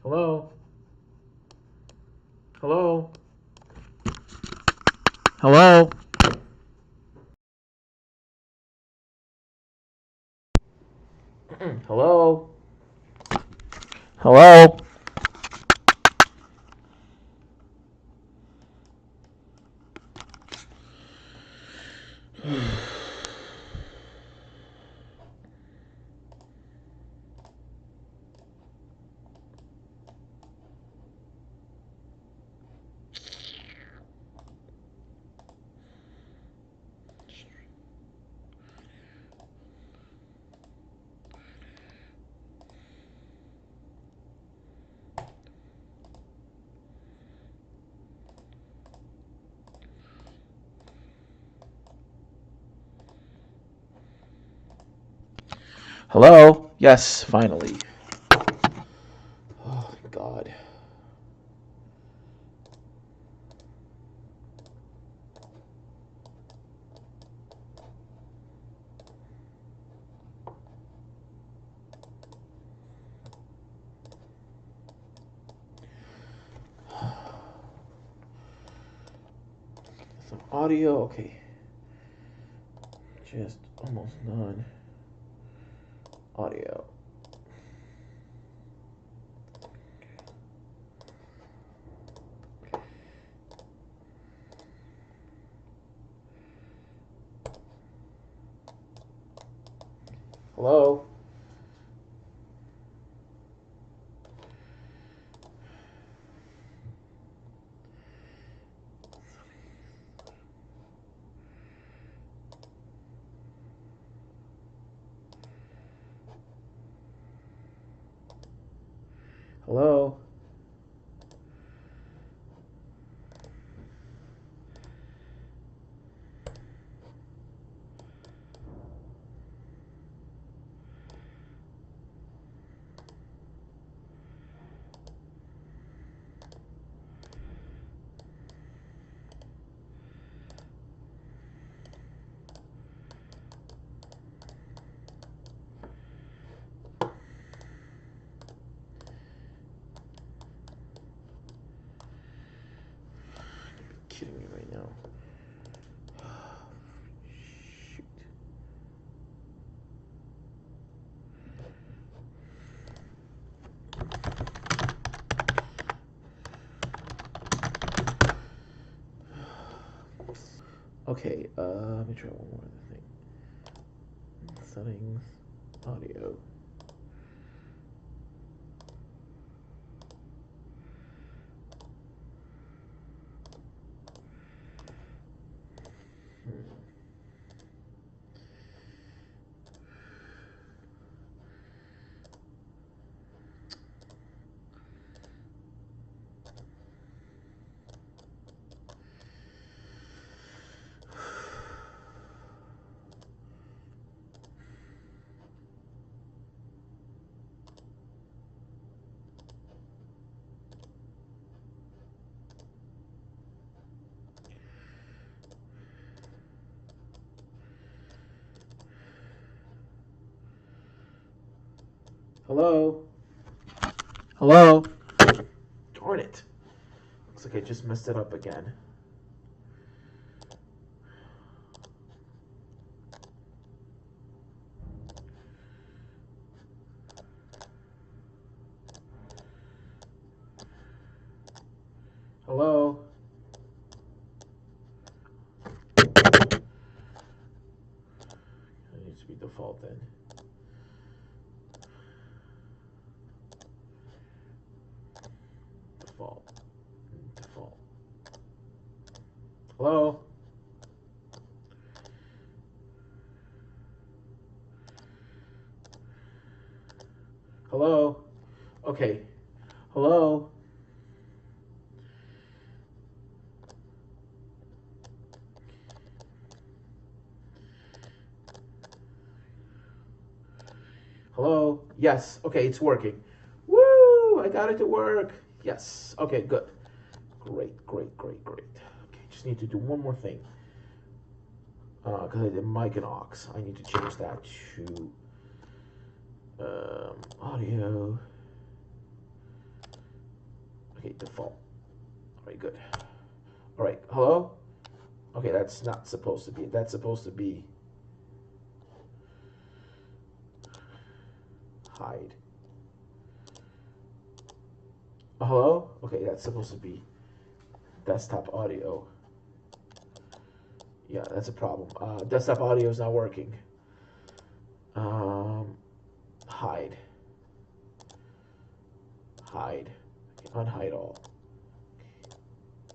Hello? Hello? Hello? Hello? Hello? Hello? Yes, finally. Oh, God. Some audio. Okay. Just almost done. Audio. Hello? Hello? Kidding me right now. Shoot. Okay, let me try one more other thing. Settings, audio. Hello? Hello? Darn it. Looks like I just messed it up again. Hello? That needs to be default then. Default. Default. Hello? Hello? Okay. Hello? Hello? Yes. Okay, it's working. Woo! I got it to work. Yes. Okay, good. Great, great, great, great. Okay, just need to do one more thing. Because I did mic and aux. I need to change that to audio. Okay, default. All right, good. All right, hello? Okay, that's not supposed to be. That's supposed to be hide. Hello? Okay, that's supposed to be desktop audio. Yeah, that's a problem. Desktop audio is not working. Hide. Hide. Okay, unhide all.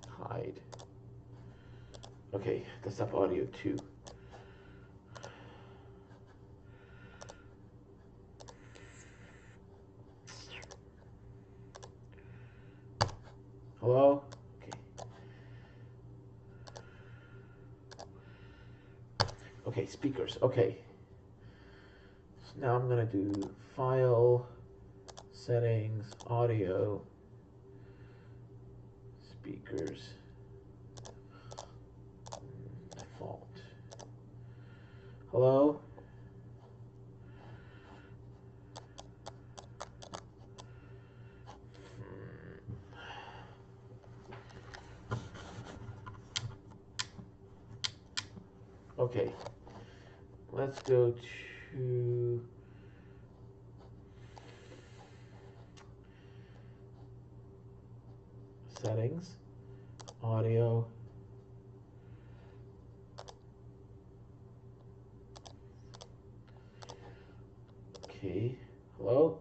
Hide. Okay, desktop audio 2. Hello? Okay. Okay, speakers. Okay. Now I'm going to do File, Settings, Audio, Speakers, Default. Hello? Okay, let's go to Settings, Audio, okay, hello?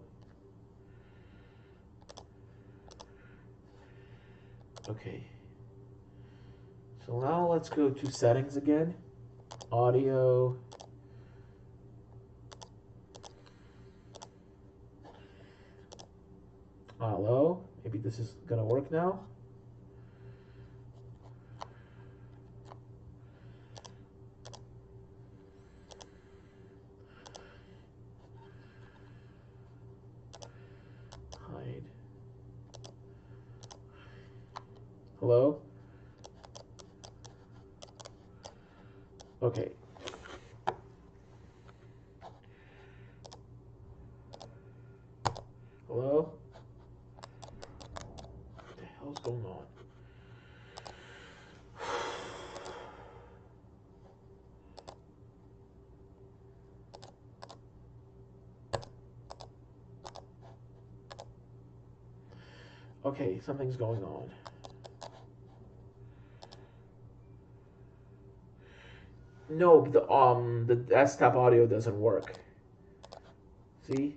Okay, so now let's go to Settings again, Audio, hello? Maybe this is gonna work now. Hide. Hello? Okay. Hello? What the hell's going on? Okay, something's going on. No, the desktop audio doesn't work. See?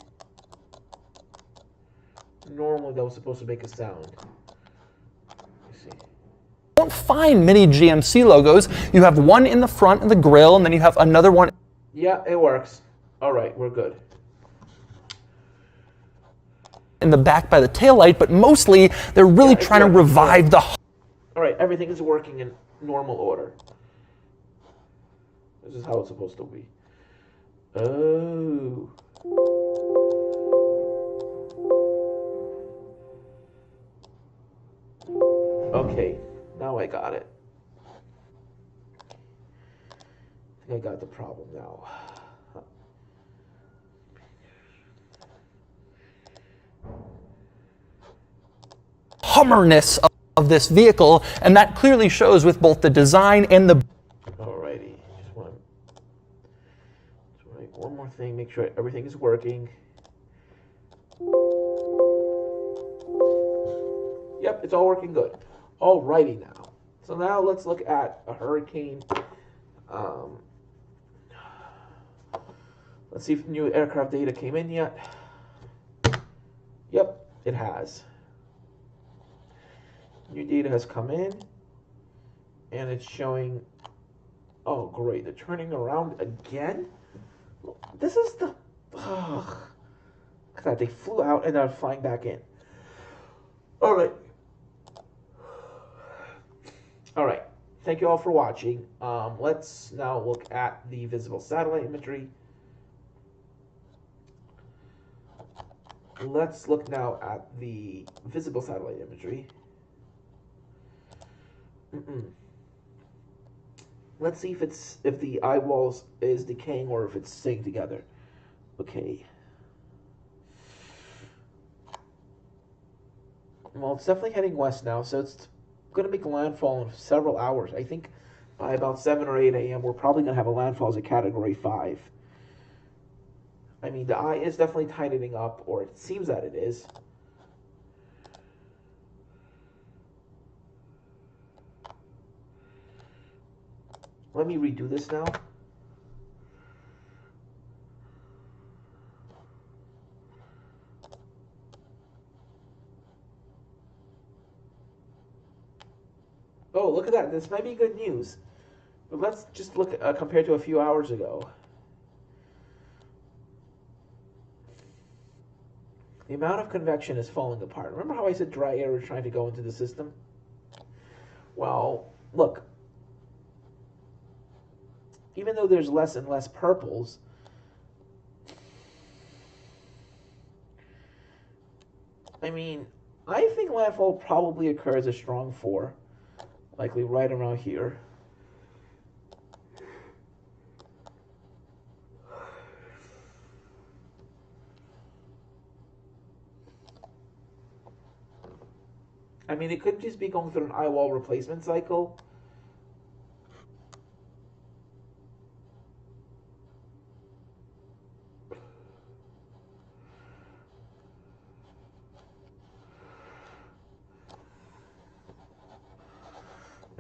Normally that was supposed to make a sound. Let me see. Don't find many GMC logos. You have one in the front of the grille, and then you have another one. Yeah, it works. All right, we're good. In the back by the taillight, but mostly they're really trying to revive the. All right, everything is working in normal order. This is how it's supposed to be. Oh. Okay, now I got it. I think I got the problem now. Hummerness of this vehicle, and that clearly shows with both the design and the. Alrighty, just want to write one more thing, make sure everything is working. Yep, it's all working good. Alrighty now. So now let's look at a hurricane. Let's see if new aircraft data came in yet. Yep, it has. New data has come in, and it's showing, oh great, they're turning around again? This is the, look at that, they flew out and are flying back in. Alright. Alright, thank you all for watching. Let's now look at the visible satellite imagery. Let's look now at the visible satellite imagery. Let's see if the eye walls is decaying or if it's staying together. Okay. Well, it's definitely heading west now, so it's going to make landfall in several hours. I think by about 7 or 8 a.m. we're probably going to have a landfall as a Category 5. I mean, the eye is definitely tightening up, or it seems that it is. Let me redo this now. Oh, look at that. This might be good news. But let's just look compared to a few hours ago. The amount of convection is falling apart. Remember how I said dry air is trying to go into the system? Well, look. Even though there's less and less purples, I mean, I think landfall probably occurs a strong 4, likely right around here. I mean, it could just be going through an eye wall replacement cycle.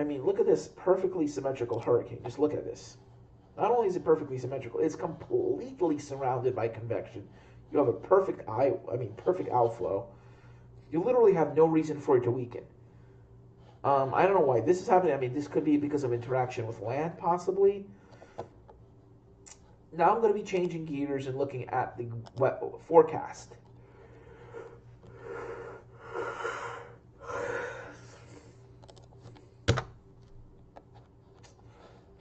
I mean, look at this perfectly symmetrical hurricane. Just look at this. Not only is it perfectly symmetrical, it's completely surrounded by convection. You have a perfect outflow. You literally have no reason for it to weaken. I don't know why this is happening. I mean, this could be because of interaction with land, possibly. Now I'm going to be changing gears and looking at the forecast.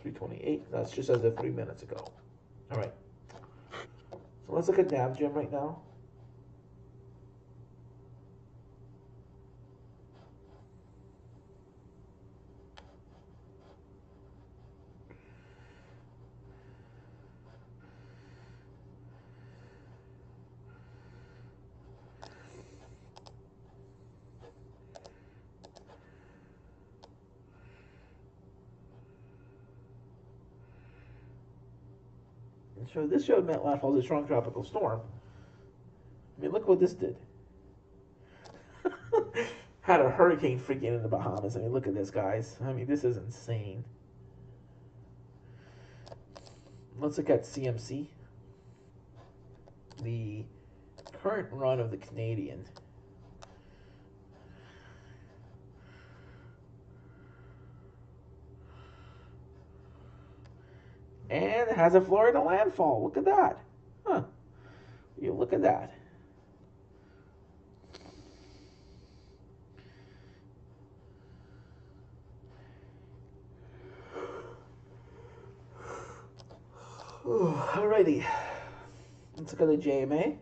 $3:28. That's just as of 3 minutes ago. All right. So let's look at NavGem right now. So this showed landfall as a strong tropical storm. I mean, look what this did. Had a hurricane freaking in the Bahamas. I mean, look at this, guys. I mean, this is insane. Let's look at CMC. The current run of the Canadian. And it has a Florida landfall. Look at that. Huh. You look at that. Alrighty. Let's look at the JMA.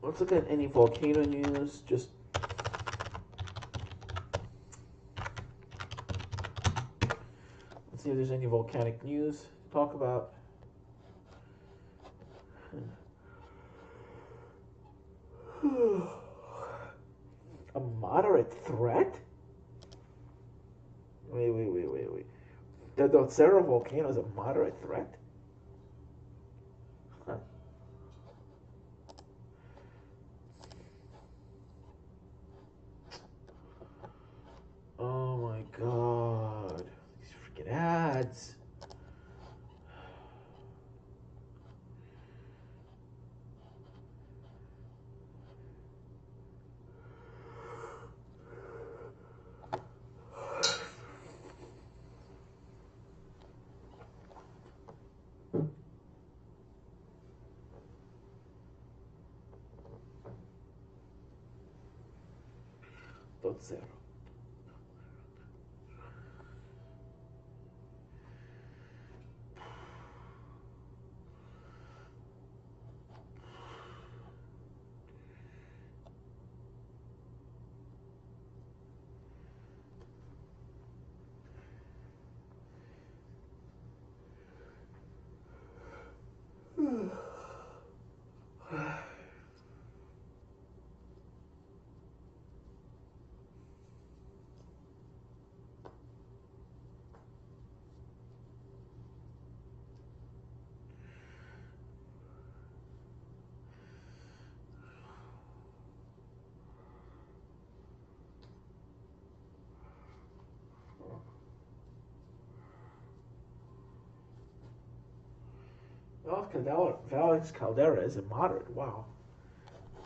Let's look at any volcano news. Just let's see if there's any volcanic news to talk about. A moderate threat? Wait. The Docero volcano is a moderate threat? Huh. Oh my god. These freaking ads. Docero. Vallex Caldera is a moderate. Wow.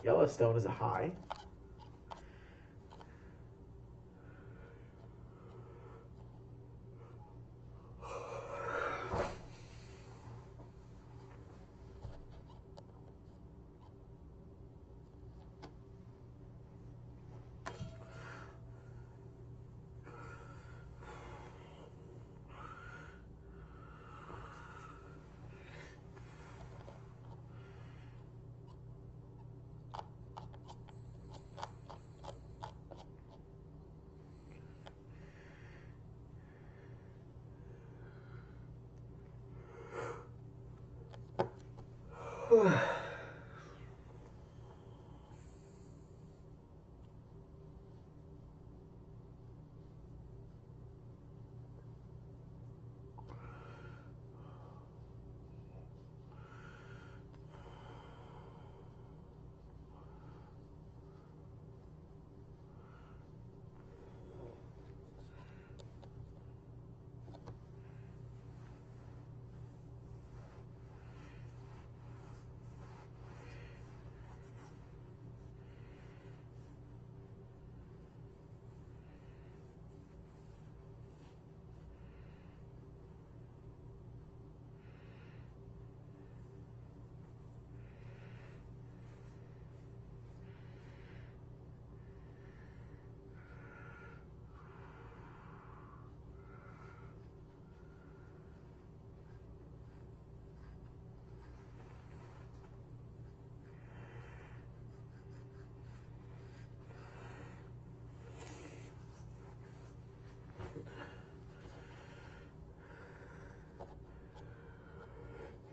Yellowstone is a high.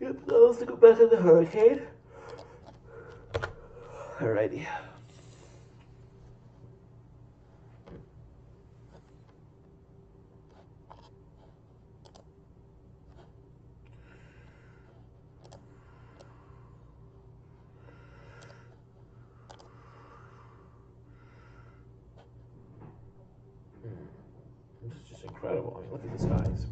Yep, now let's go back to the hurricane. Alrighty. This is just incredible. I mean, look at the skies.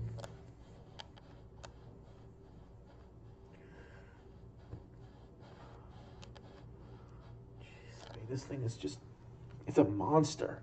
Jeez, I mean, this thing is just, it's a monster.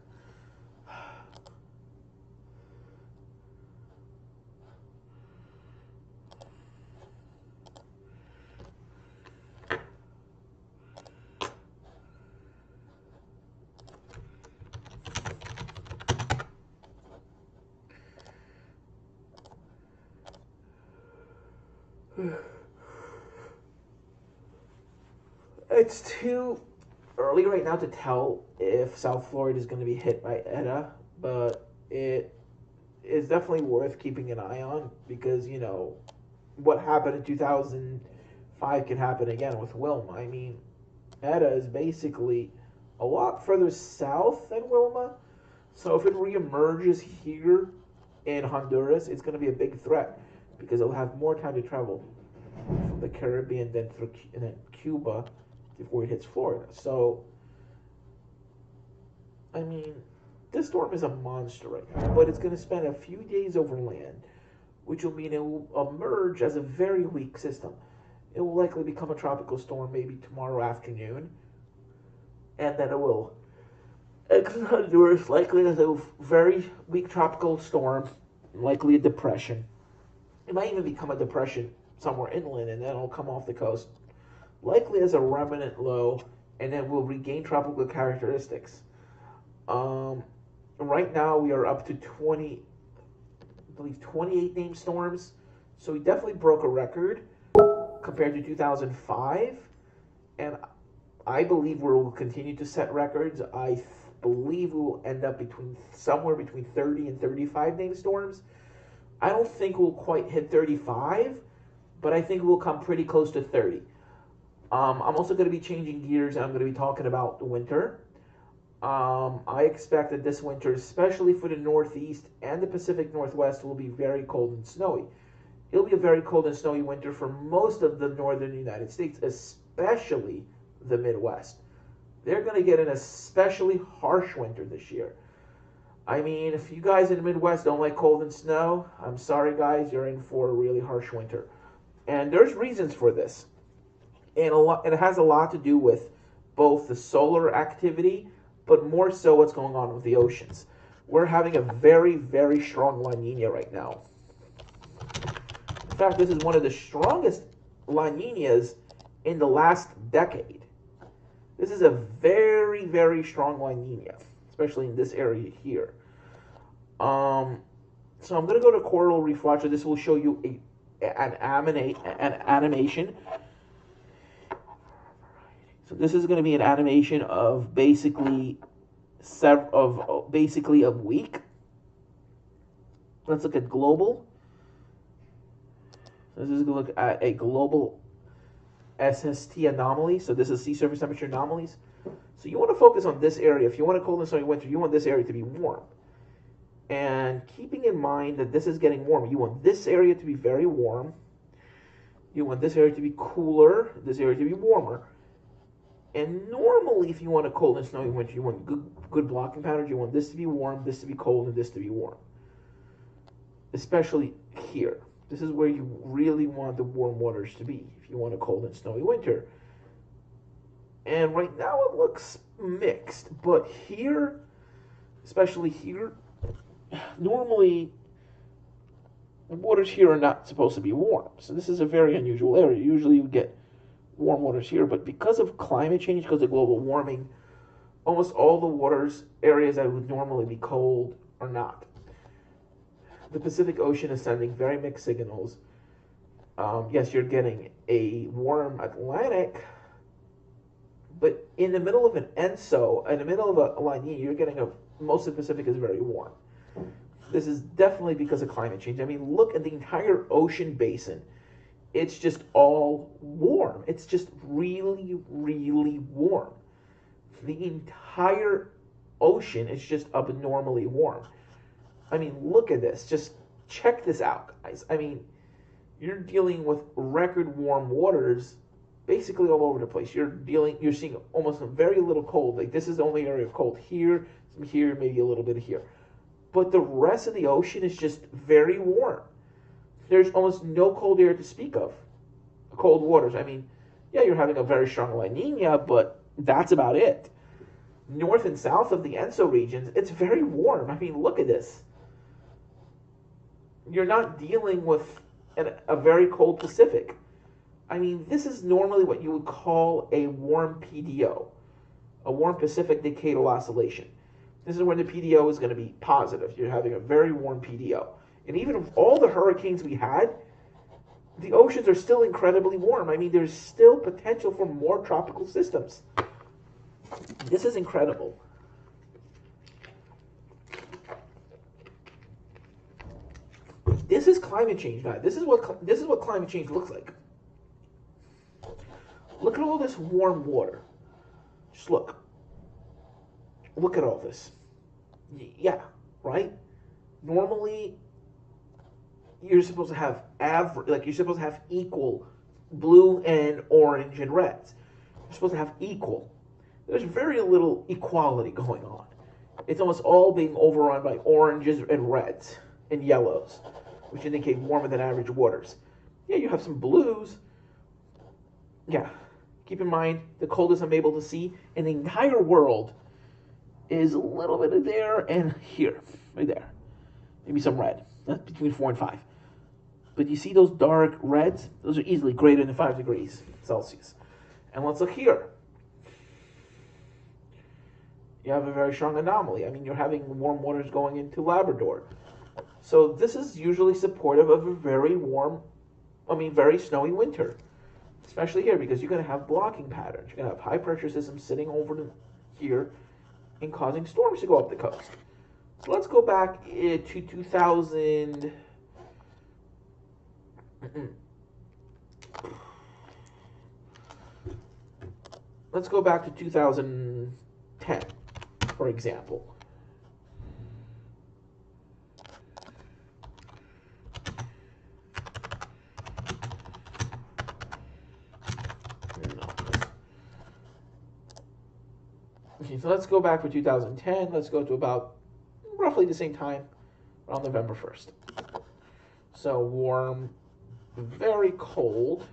It's too early right now to tell if South Florida is going to be hit by Eta, but it is definitely worth keeping an eye on because, you know, what happened in 2005 can happen again with Wilma. I mean, Eta is basically a lot further south than Wilma, so if it reemerges here in Honduras, it's going to be a big threat because it'll have more time to travel from the Caribbean than through and then Cuba before it hits Florida. So, I mean, this storm is a monster right now, but it's going to spend a few days over land, which will mean it will emerge as a very weak system. It will likely become a tropical storm maybe tomorrow afternoon, and then it will exit Honduras likely as a very weak tropical storm, likely a depression. It might even become a depression somewhere inland, and then it'll come off the coast, likely as a remnant low, and then will regain tropical characteristics. Right now we are up to 20, I believe 28 named storms, so we definitely broke a record compared to 2005, and I believe we will continue to set records. I believe we will end up somewhere between 30 and 35 named storms. I don't think we'll quite hit 35, but I think we'll come pretty close to 30. I'm also going to be changing gears, and I'm going to be talking about the winter. I expect that this winter, especially for the Northeast and the Pacific Northwest, will be very cold and snowy. It'll be a very cold and snowy winter for most of the northern United States, especially the Midwest. They're going to get an especially harsh winter this year. I mean, if you guys in the Midwest don't like cold and snow, I'm sorry guys, you're in for a really harsh winter. And there's reasons for this. And it has a lot to do with both the solar activity, but more so what's going on with the oceans. We're having a very, very strong La Nina right now. In fact, this is one of the strongest La Ninas in the last decade. This is a very, very strong La Nina, especially in this area here. So I'm going to go to Coral Reef Watcher. This will show you an animation. So this is going to be an animation of basically a week. Let's look at global. So this is going to look at a global SST anomaly. So this is sea surface temperature anomalies. So you want to focus on this area. If you want a cold and snowy winter, you want this area to be warm. And keeping in mind that this is getting warmer, you want this area to be very warm. You want this area to be cooler, this area to be warmer. And normally, if you want a cold and snowy winter, you want good blocking patterns. You want this to be warm, this to be cold, and this to be warm. Especially here. This is where you really want the warm waters to be if you want a cold and snowy winter. And right now it looks mixed, but here, especially here, normally the waters here are not supposed to be warm. So this is a very unusual area. Usually you get warm waters here, but because of climate change, because of global warming, almost all the waters, areas that would normally be cold, are not. The Pacific Ocean is sending very mixed signals. Yes, you're getting a warm Atlantic, but in the middle of an ENSO, in the middle of a La Nina, you're getting most of the Pacific is very warm. This is definitely because of climate change. I mean, look at the entire ocean basin. It's just all warm. It's just really, really warm. The entire ocean is just abnormally warm. I mean, look at this. Just check this out, guys. I mean, you're dealing with record warm waters basically all over the place. You're seeing almost very little cold. Like this is the only area of cold here, here, maybe a little bit here. But the rest of the ocean is just very warm. There's almost no cold air to speak of. Cold waters. I mean, yeah, you're having a very strong La Nina, but that's about it. North and south of the ENSO regions, it's very warm. I mean, look at this. You're not dealing with a very cold Pacific. I mean, this is normally what you would call a warm PDO, a warm Pacific Decadal Oscillation. This is when the PDO is going to be positive. You're having a very warm PDO. And even with all the hurricanes we had, the oceans are still incredibly warm. I mean, there's still potential for more tropical systems. This is incredible. This is climate change, guys. This is what climate change looks like. Look at all this warm water. Just look. Look at all this. Yeah, right? Normally, you're supposed to have you're supposed to have equal blue and orange and reds. You're supposed to have equal. There's very little equality going on. It's almost all being overrun by oranges and reds and yellows, which indicate warmer than average waters. Yeah, you have some blues. Yeah. Keep in mind, the coldest I'm able to see in the entire world is a little bit of there and here, right there. Maybe some red. That's between 4 and 5. But you see those dark reds? Those are easily greater than 5 degrees Celsius. And let's look here. You have a very strong anomaly. I mean, you're having warm waters going into Labrador. So this is usually supportive of a very very snowy winter. Especially here, because you're going to have blocking patterns. You're going to have high pressure systems sitting over here and causing storms to go up the coast. So let's go back to 2000. Let's go back to 2010, for example. Okay, so let's go back for 2010. Let's go to about roughly the same time, around November 1st. So warm, very cold,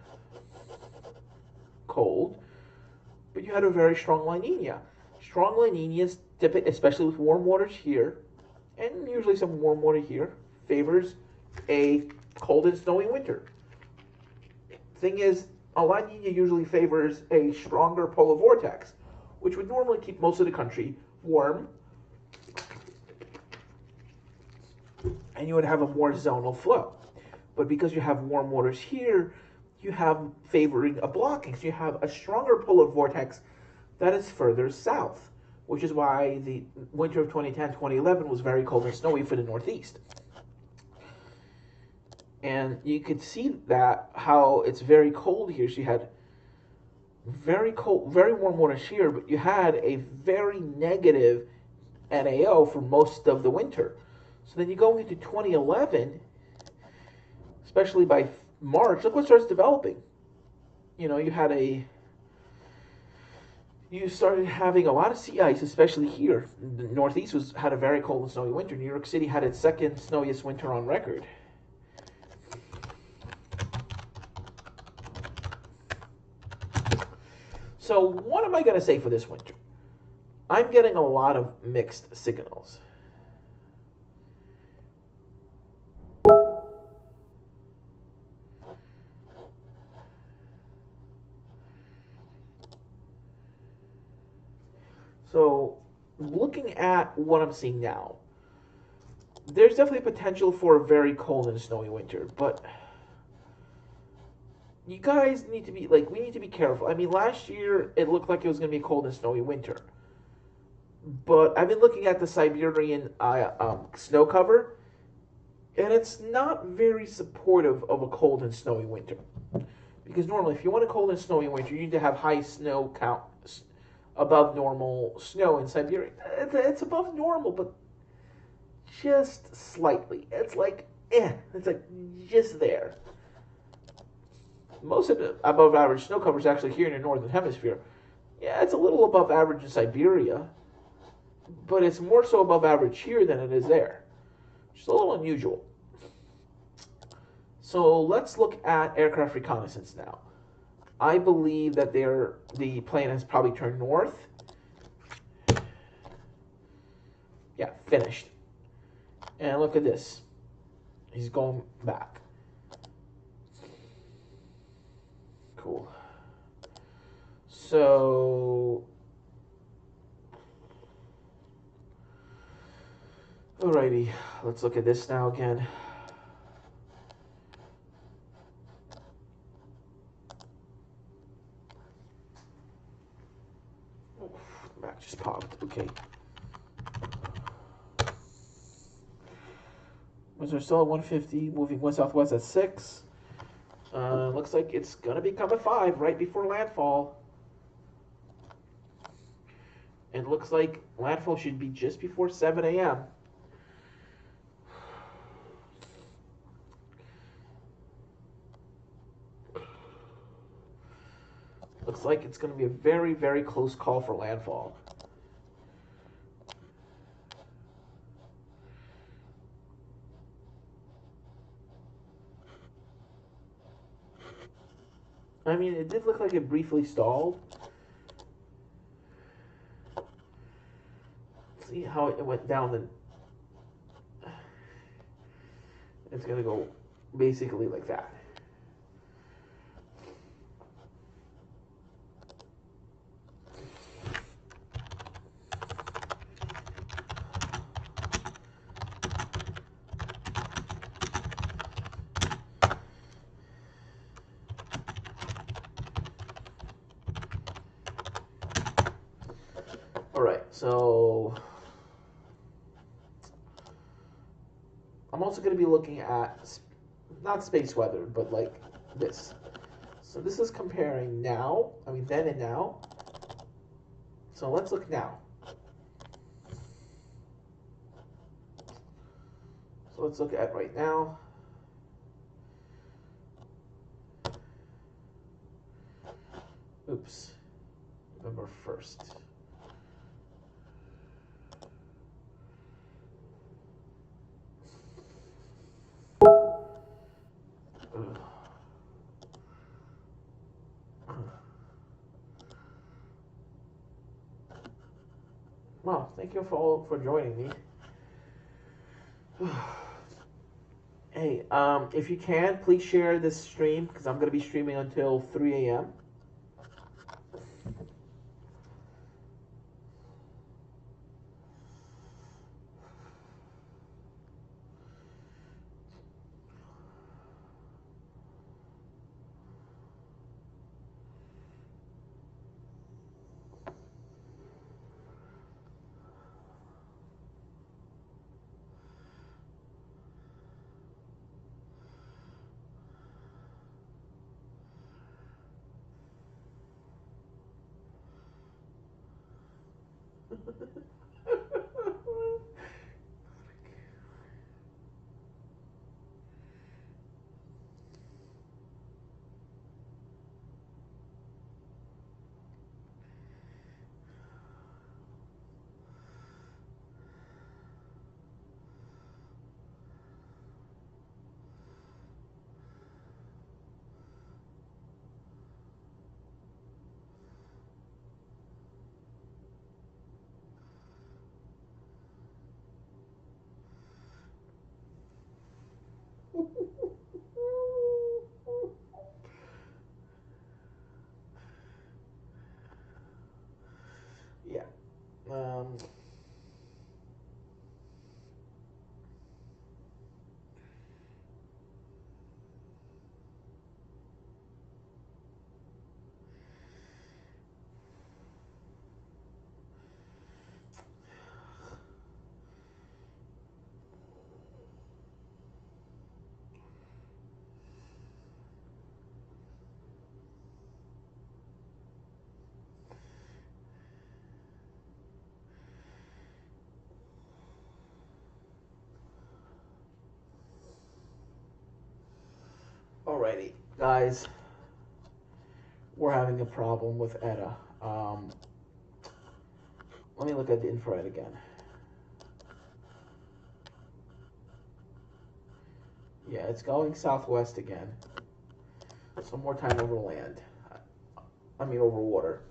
but you had a very strong La Nina. Strong La Ninas, especially with warm waters here, and usually some warm water here, favors a cold and snowy winter. Thing is, a La Nina usually favors a stronger polar vortex, which would normally keep most of the country warm, and you would have a more zonal flow. But because you have warm waters here, you have favoring a blocking. So you have a stronger polar vortex that is further south, which is why the winter of 2010-2011 was very cold and snowy for the Northeast. And you could see that how it's very cold here. So you had very cold, very warm waters here, but you had a very negative NAO for most of the winter. So then you go into 2011, especially by March, look what starts developing. You know, you started having a lot of sea ice, especially here. The Northeast had a very cold and snowy winter. New York City had its second snowiest winter on record. So what am I going to say for this winter? I'm getting a lot of mixed signals. So looking at what I'm seeing now, there's definitely potential for a very cold and snowy winter, but you guys need to be we need to be careful. I mean, last year it looked like it was going to be a cold and snowy winter, but I've been looking at the Siberian snow cover, and it's not very supportive of a cold and snowy winter. Because normally, if you want a cold and snowy winter, you need to have high snow count, above normal snow in Siberia. It's above normal, but just slightly. It's like, it's like just there. Most of the above average snow cover is actually here in the northern hemisphere. Yeah, it's a little above average in Siberia, but it's more so above average here than it is there. Which is a little unusual. So let's look at aircraft reconnaissance now. I believe that the plane has probably turned north. Yeah, finished. And look at this. He's going back. Cool. So, alrighty, let's look at this now again. Back just popped. Okay. Was there still at 150, moving west southwest at 6? Looks like it's gonna become a 5 right before landfall. It looks like landfall should be just before 7 a.m. Looks like it's going to be a very, very close call for landfall. I mean, it did look like it briefly stalled. See how it went down. It's going to go basically like that. All right, so I'm also going to be looking at not space weather, but like this. So this is comparing now, I mean then and now. So let's look now. So let's look at right now. Oops, November 1st. Well, thank you for joining me. Hey, if you can, please share this stream because I'm going to be streaming until 3 a.m. Yeah. Um, Alrighty, guys. We're having a problem with Eta. Let me look at the infrared again. Yeah, it's going southwest again. Some more time over land. I mean over water.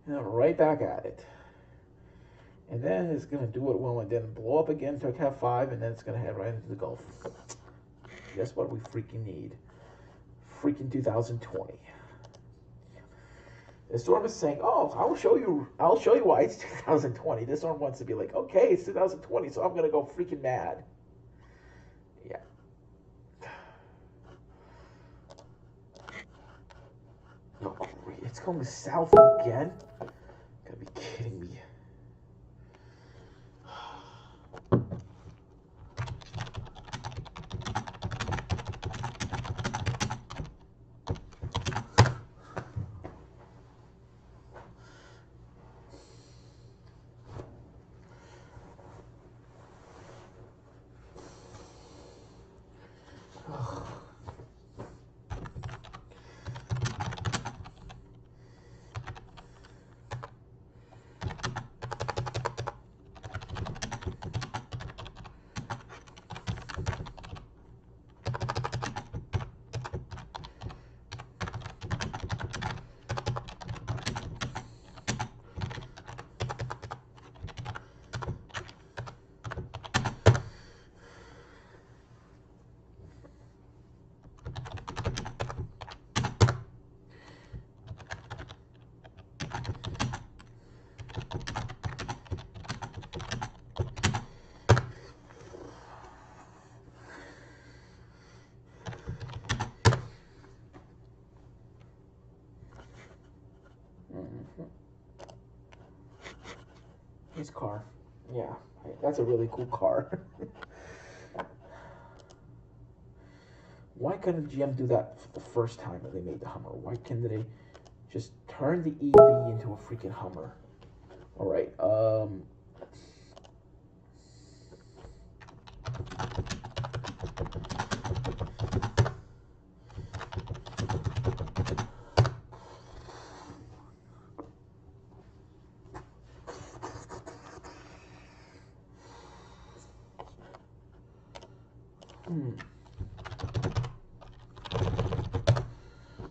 And right back at it. And then it's going to do it well and then blow up again to Cat 5, and then it's going to head right into the Gulf. Guess what we freaking need? Freaking 2020. The storm is saying, "Oh, I'll show you why it's 2020." This storm wants to be like, "Okay, it's 2020, so I'm going to go freaking mad." Yeah. No, great. It's going south again? Gotta be kidding me. His car. Yeah, that's a really cool car. Why couldn't GM do that the first time that they made the Hummer? Why can't they just turn the EV into a freaking Hummer? All right.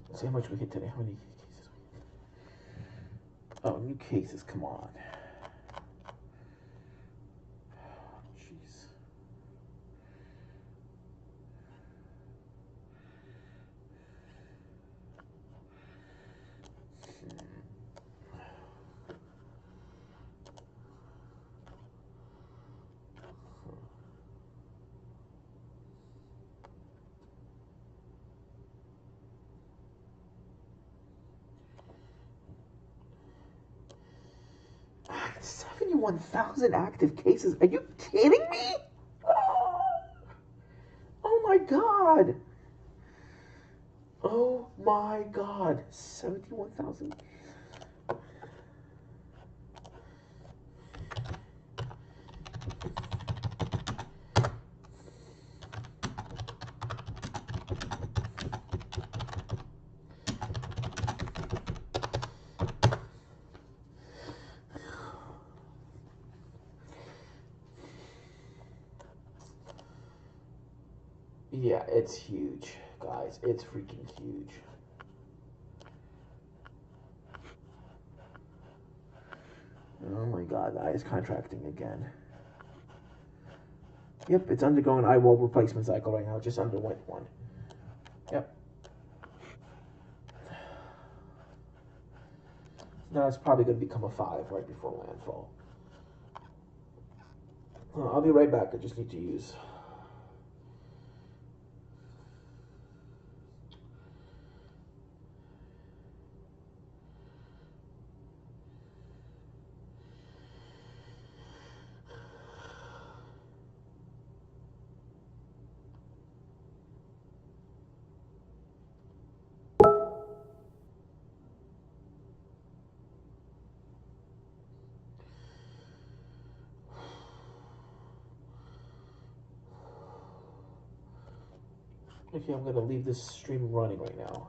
Let's see how much we hit today. How many cases? Oh, new cases. Come on. Jeez. 71,000 active cases. Are you kidding me? Oh my God. Oh my God. 71,000. Yeah, it's huge, guys. It's freaking huge. Oh my God, the eye is contracting again. Yep, it's undergoing an eye wall replacement cycle right now. It just underwent one. Yep. Now it's probably going to become a 5 right before landfall. I'll be right back. I just need to use. Okay, I'm going to leave this stream running right now.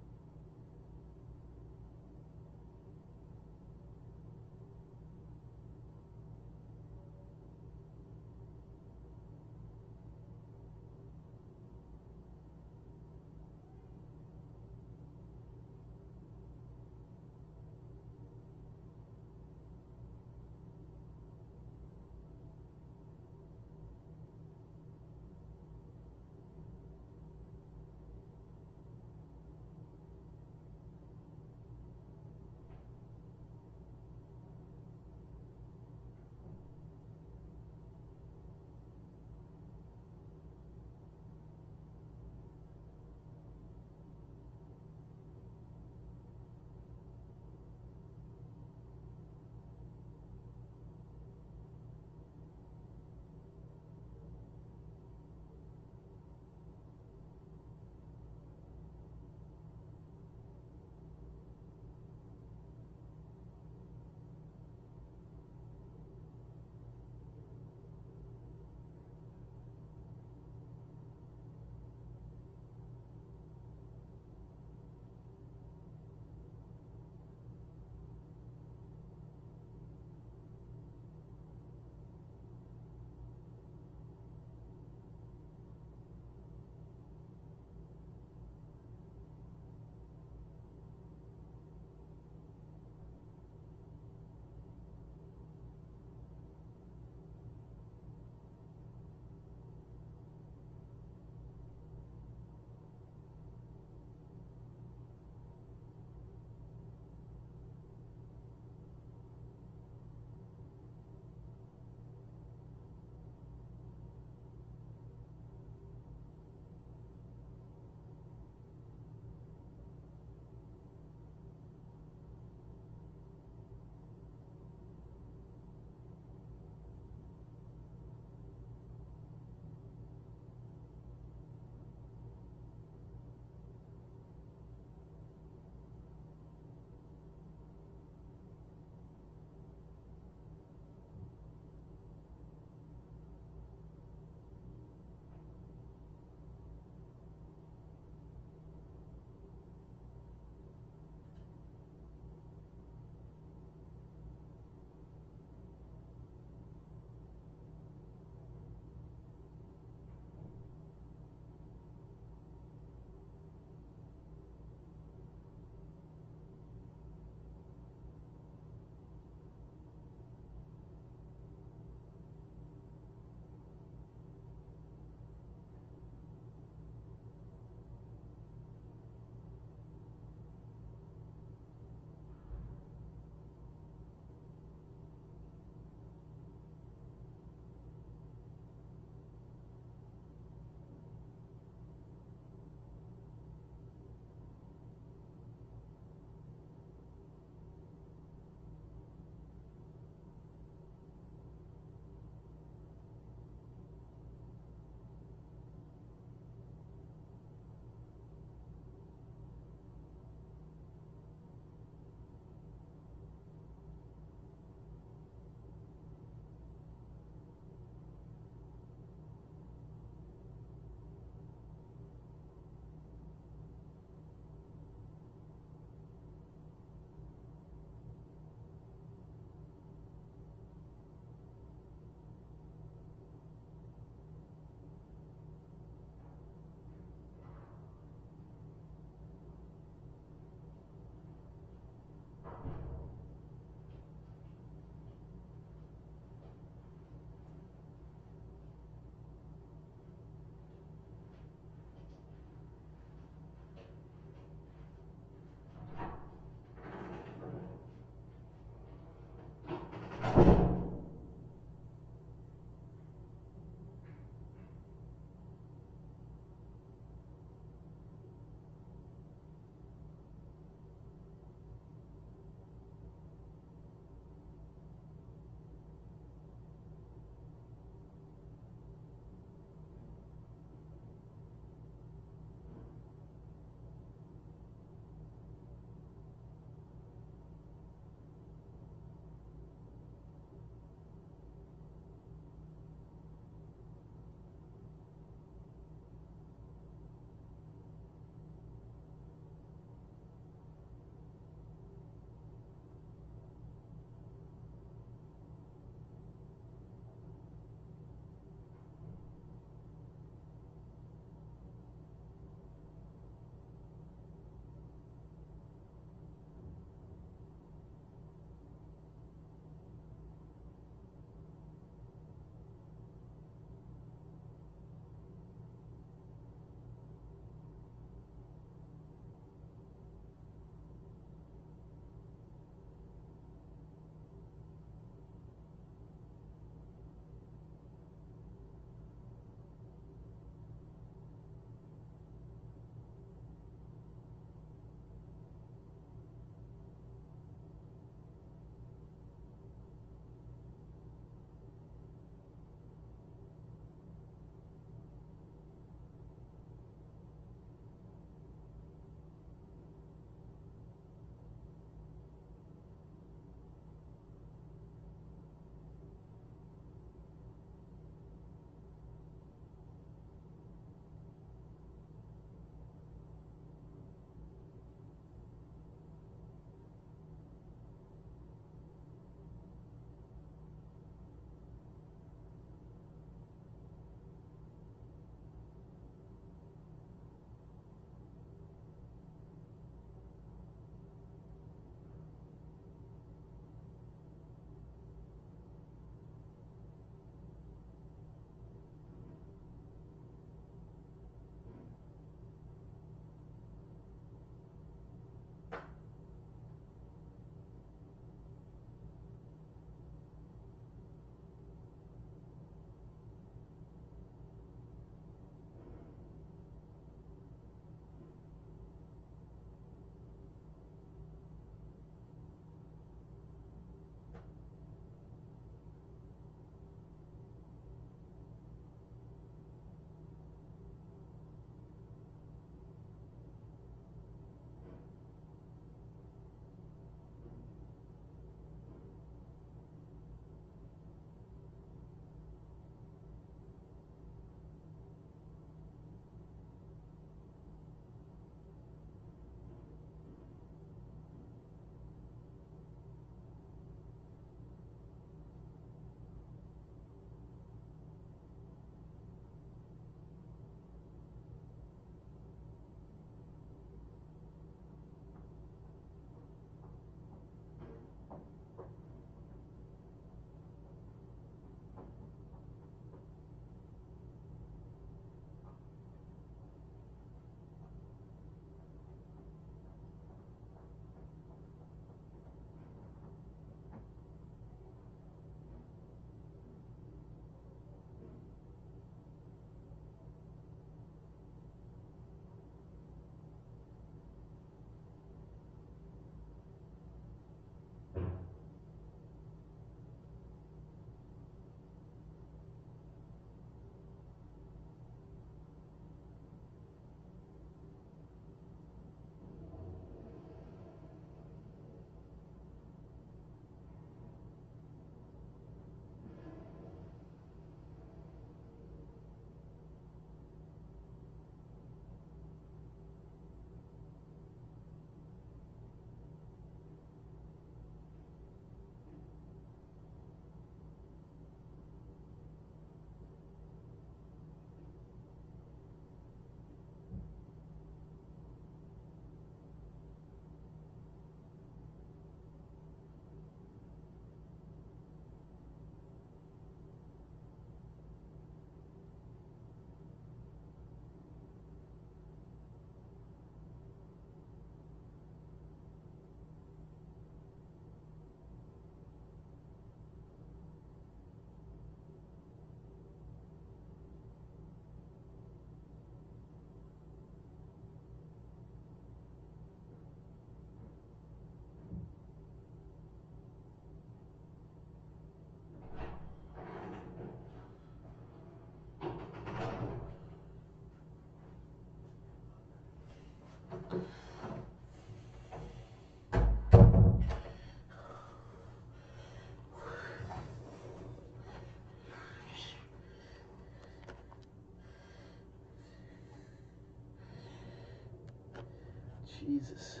Jesus.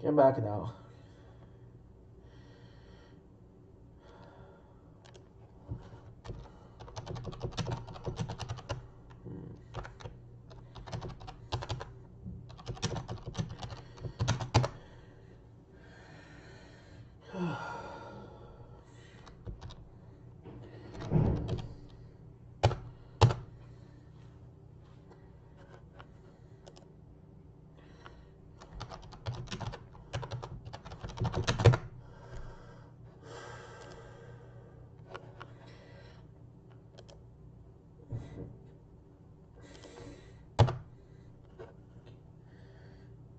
Get back now.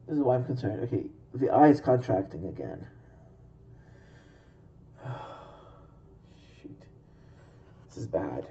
This is why I'm concerned. Okay, the eye is contracting again. Shoot. This is bad.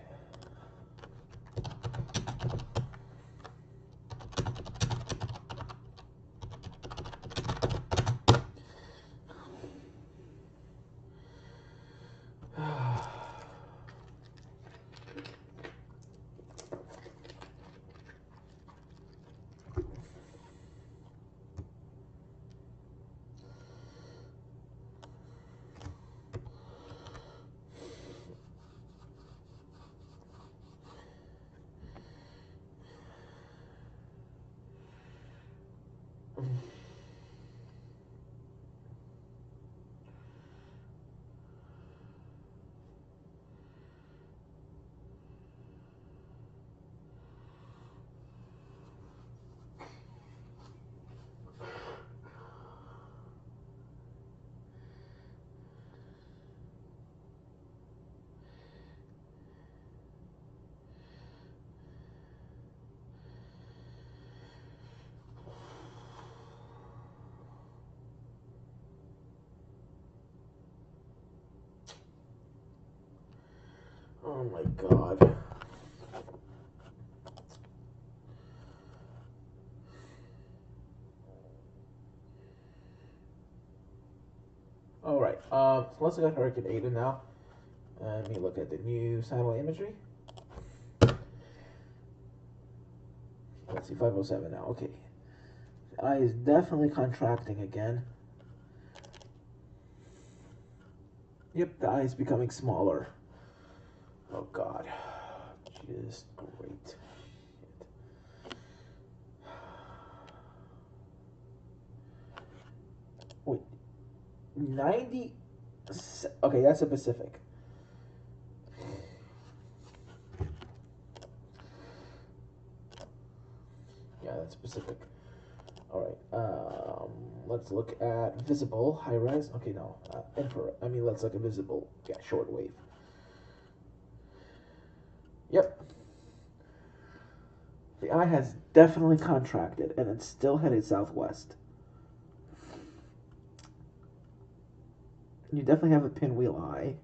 Oh my God. All right. So let's look at Hurricane Eta now. Let me look at the new satellite imagery. Let's see, 507 now. Okay. The eye is definitely contracting again. Yep, the eye is becoming smaller. Oh God. Just great. Wait. 90. Okay, that's a Pacific. Yeah, that's Pacific. All right. Let's look at visible high res. Okay, no, infrared. I mean, let's look at visible. Yeah, shortwave. Yep. The eye has definitely contracted, and it's still headed southwest. You definitely have a pinwheel eye.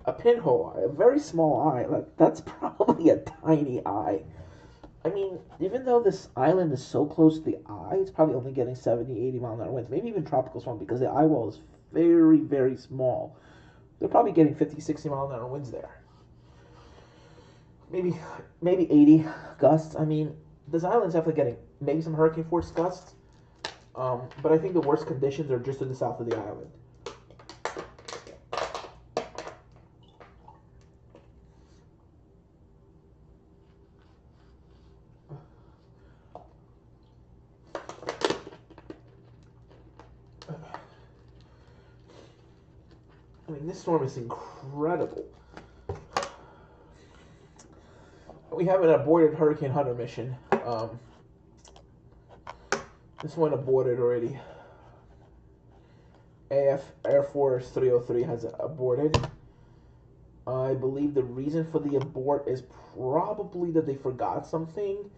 A pinhole eye, a very small eye. Like, that's probably a tiny eye. I mean, even though this island is so close to the eye, it's probably only getting 70, 80 mile an hour winds. Maybe even tropical storm because the eye wall is very, very small. They're probably getting 50, 60 mile an hour winds there. Maybe 80 gusts. I mean, this island's definitely getting maybe some hurricane force gusts. But I think the worst conditions are just to the south of the island. I mean, this storm is incredible. We have an aborted Hurricane Hunter mission. This one aborted already. Air Force 303 has aborted. I believe the reason for the abort is probably that they forgot something.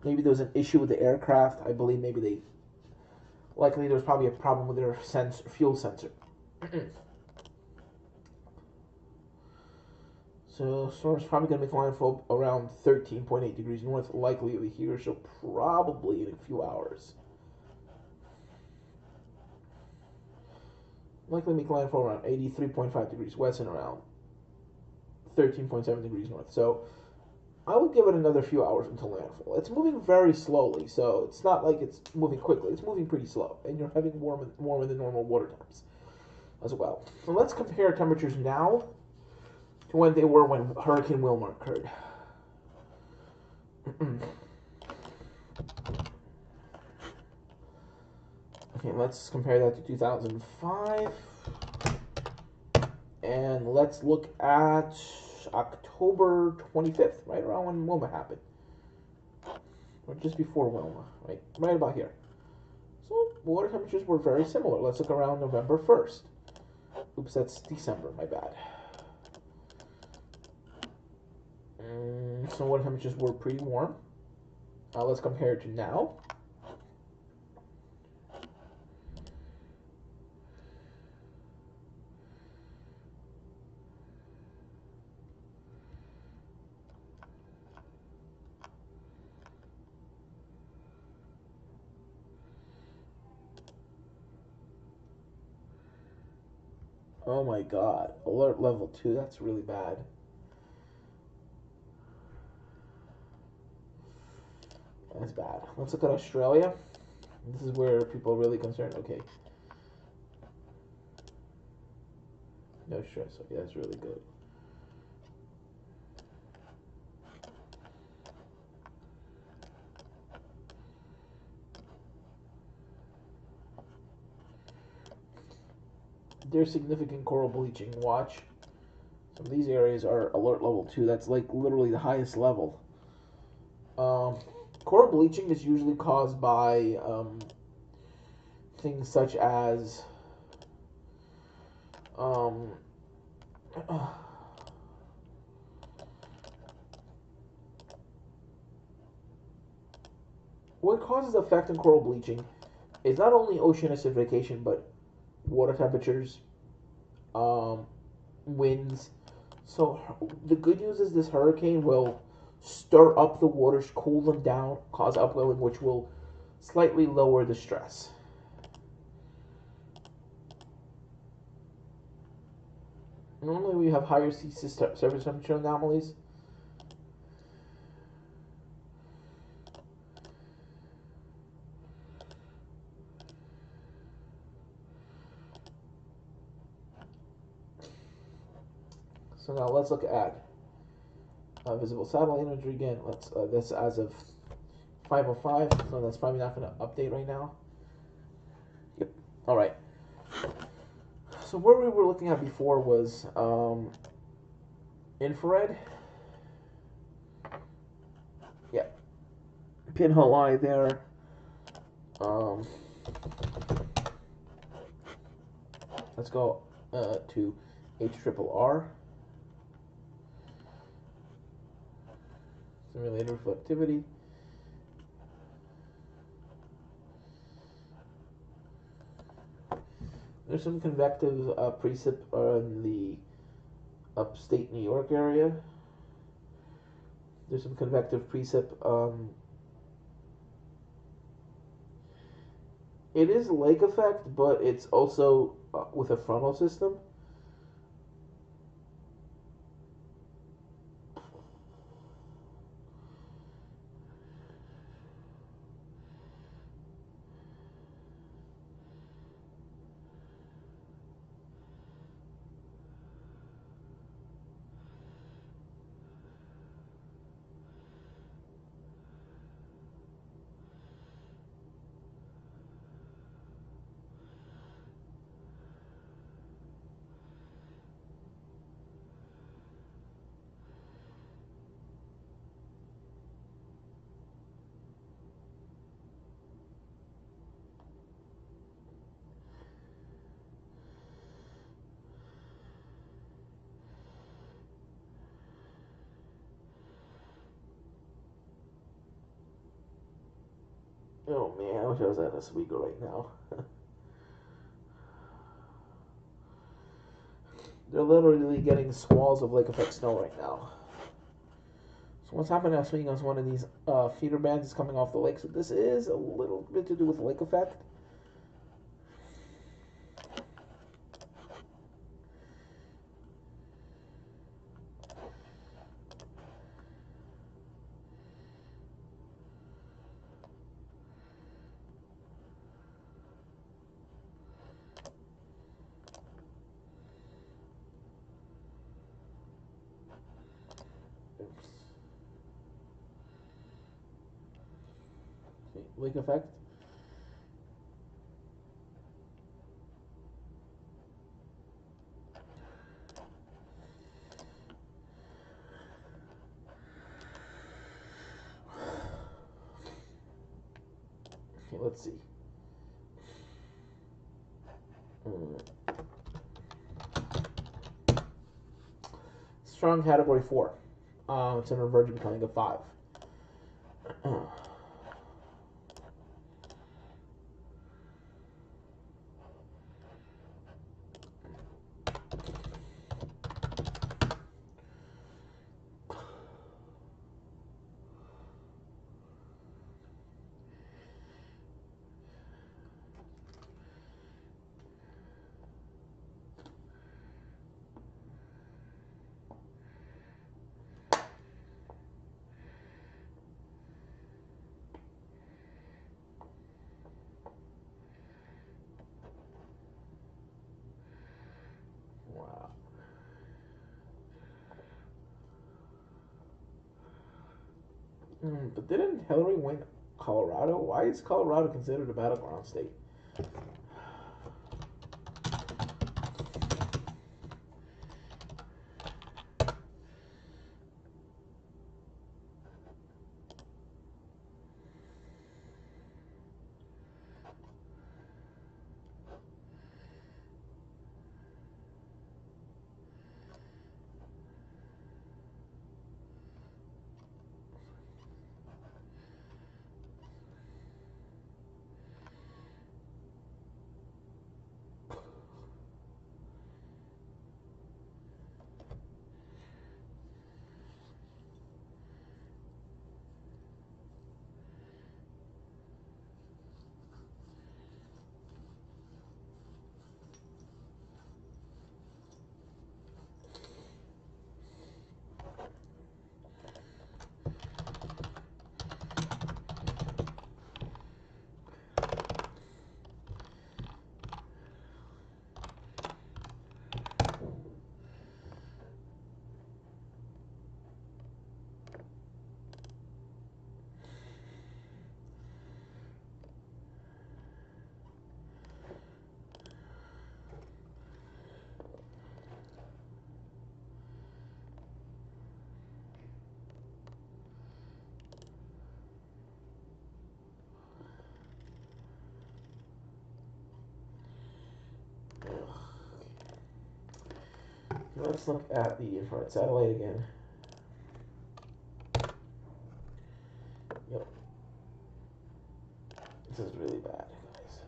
Maybe there was an issue with the aircraft. I believe maybe likely there was probably a problem with their fuel sensor. So storm's probably going to make landfall around 13.8 degrees north, likely over here, so probably in a few hours. Likely make landfall around 83.5 degrees west and around 13.7 degrees north. So I would give it another few hours until landfall. It's moving very slowly, so it's not like it's moving quickly. It's moving pretty slow, and you're having warmer than normal water temps as well. So let's compare temperatures now to when they were when Hurricane Wilma occurred. Okay, let's compare that to 2005. And let's look at October 25th, right around when Wilma happened. Or just before Wilma, right about here. So water temperatures were very similar. Let's look around November 1st. Oops, that's December, my bad. So water temperatures were pretty warm. Let's compare it to now. Oh my god, alert level 2, that's really bad. That's bad. Let's look at Australia. This is where people are really concerned. Okay. No stress. Okay, that's really good. There's significant coral bleaching. Watch. Some of these areas are alert level 2. That's like literally the highest level. Coral bleaching is usually caused by things such as what causes the effect in coral bleaching is not only ocean acidification but water temperatures, winds. So the good news is this hurricane will stir up the waters, cool them down, cause upwelling, which will slightly lower the stress. Normally we have higher sea surface temperature anomalies. So now let's look at visible satellite imagery again. Let's this as of 5:05, so that's probably not going to update right now. Yep. All right. So where we were looking at before was infrared. Yeah. Pinhole eye there. Let's go to HRRR. Simulated reflectivity. There's some convective precip in the upstate New York area. There's some convective precip. It is lake effect, but it's also with a frontal system. Oh man, I wish I was at Oswego right now. They're literally getting squalls of lake effect snow right now. So what's happening at Oswego is one of these feeder bands is coming off the lake. So this is a little bit to do with lake effect. lake effect. Okay, let's see. Strong category 4. It's on the verge of becoming a 5. Wow. But didn't Hillary win Colorado? Why is Colorado considered a battleground state? Let's look at the infrared satellite again. Yep. This is really bad, guys.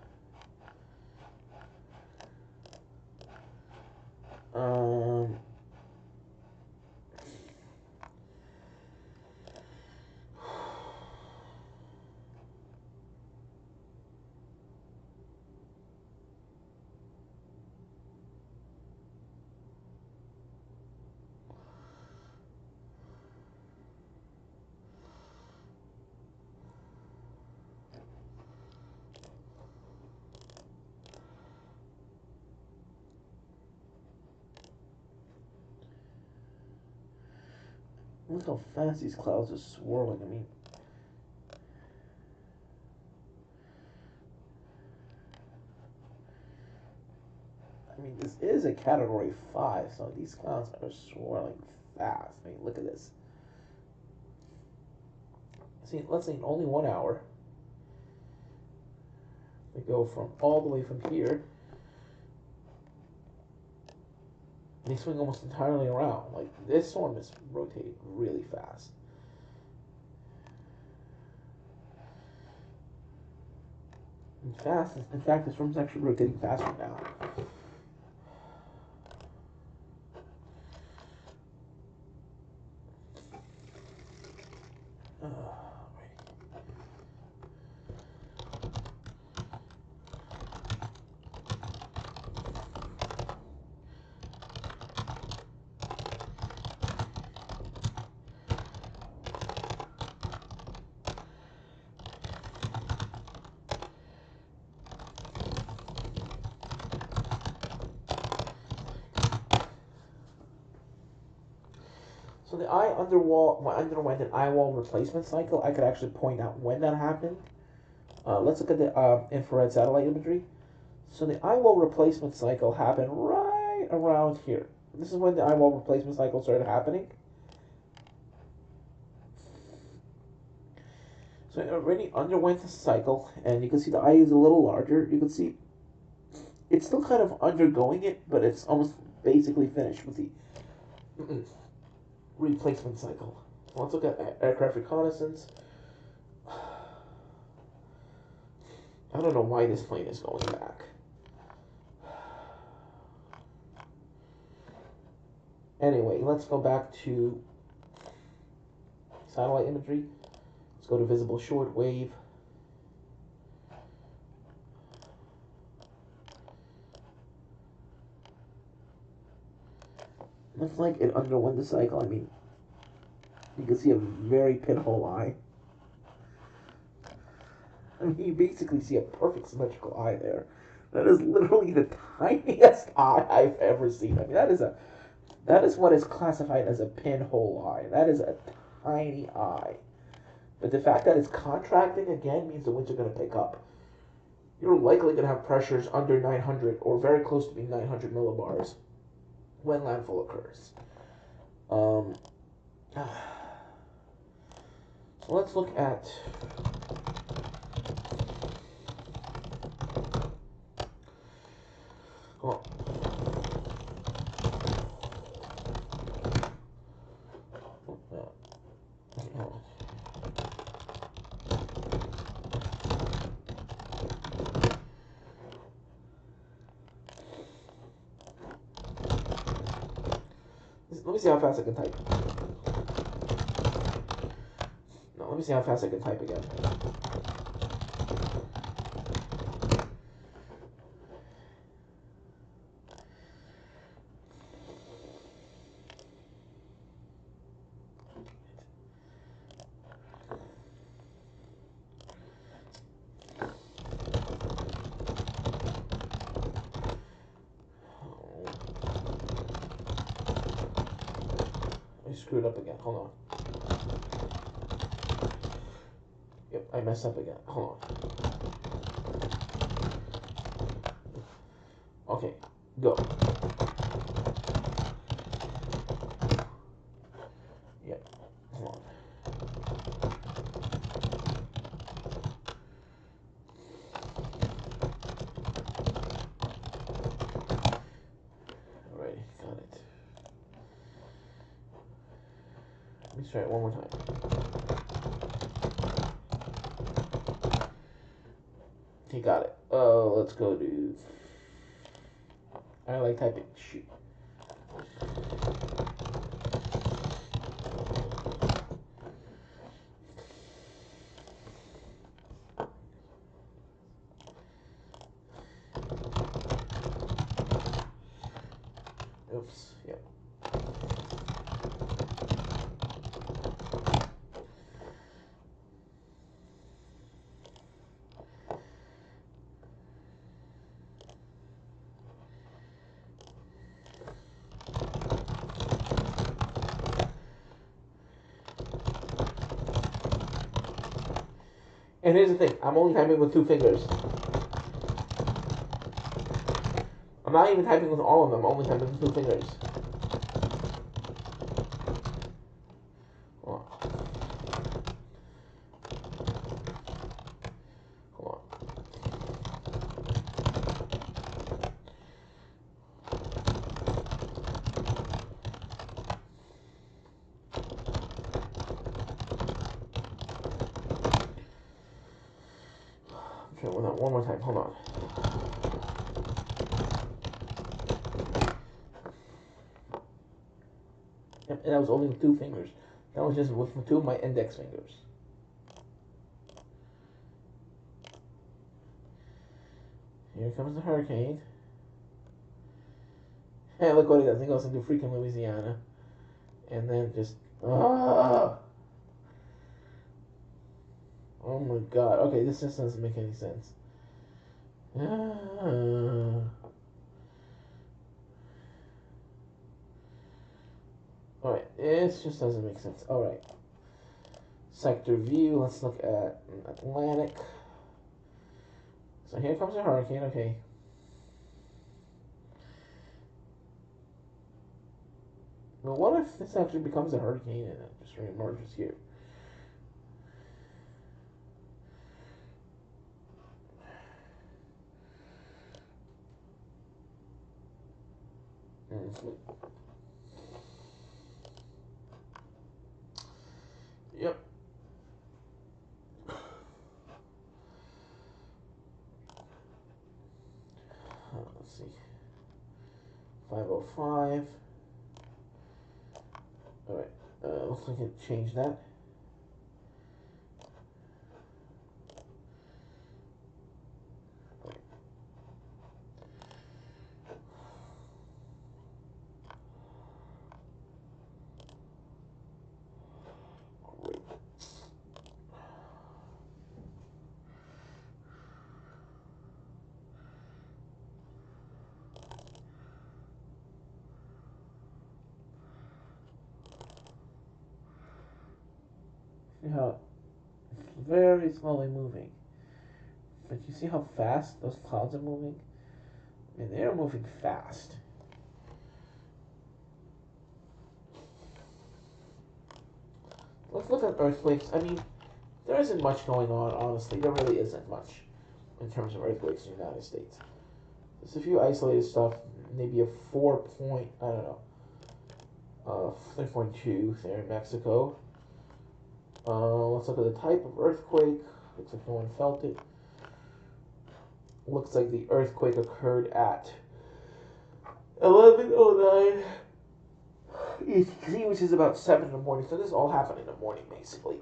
Look how fast these clouds are swirling. I mean, this is a category 5, so these clouds are swirling fast. I mean, look at this. See, let's say in only 1 hour, we go from all the way from here, and they swing almost entirely around. Like, this storm is rotating really fast. In fact, this storm's actually rotating faster now. So the eye underwent an eye wall replacement cycle. I could actually point out when that happened. Let's look at the infrared satellite imagery. So the eye wall replacement cycle happened right around here. This is when the eye wall replacement cycle started happening. So it already underwent the cycle, and you can see the eye is a little larger. You can see it's still kind of undergoing it, but it's almost basically finished with the replacement cycle. Let's look at aircraft reconnaissance. I don't know why this plane is going back. Anyway, let's go back to satellite imagery. Let's go to visible shortwave. Looks like it underwent the cycle. I mean, you can see a very pinhole eye. I mean, you basically see a perfect symmetrical eye there. That is literally the tiniest eye I've ever seen. I mean, that is what is classified as a pinhole eye. That is a tiny eye. But the fact that it's contracting again means the winds are going to pick up. You're likely going to have pressures under 900 or very close to being 900 millibars when landfall occurs. So let's look at well, let me see how fast I can type. No, let me see how fast I can type again. I screwed up again. Hold on. Yep, I messed up again. Hold on. Okay, go. Yep, hold on. Alright, got it. Let's try it one more time. Okay, got it. Let's go to. I like typing. Shoot. Oops. Yep. And here's the thing, I'm only typing with 2 fingers. I'm not even typing with all of them, I'm only typing with 2 fingers. Hold on. Hold on. I'm trying that one more time, hold on. Yep, and that was only with 2 fingers. That was just with 2 of my index fingers. Here comes the hurricane. Hey, look what it does. It goes into freaking Louisiana. And then just... Oh my god. Okay, this just doesn't make any sense. Alright, it just doesn't make sense. Alright. Sector view. Let's look at Atlantic. So here comes a hurricane, okay. But what if this actually becomes a hurricane and it just reemerges here? Yep. Let's see. 505. Alright. Looks like it changed that. See how it's very slowly moving. But you see how fast those clouds are moving? I mean, they're moving fast. Let's look at earthquakes. I mean, there isn't much going on, honestly. There really isn't much in terms of earthquakes in the United States. There's a few isolated stuff, maybe a 4 point, I don't know, 3.2 there in Mexico. Let's look at the type of earthquake. Looks like no one felt it. Looks like the earthquake occurred at 11:09 ET, which is about 7 in the morning. So this all happened in the morning, basically.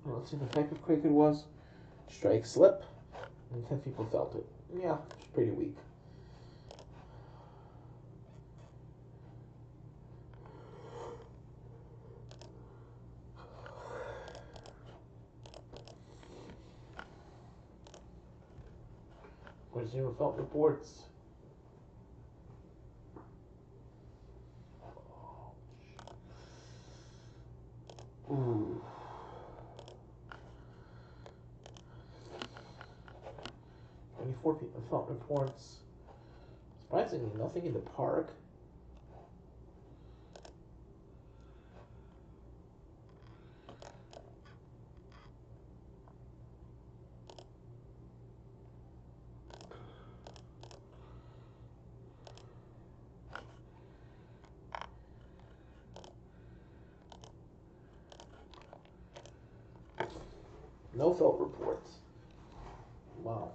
Let's see the type of quake it was. Strike slip, and 10 people felt it. Yeah, it's pretty weak. Where's zero felt reports? Ooh. 24 people felt reports. Surprisingly, nothing in the park. No felt reports. Wow.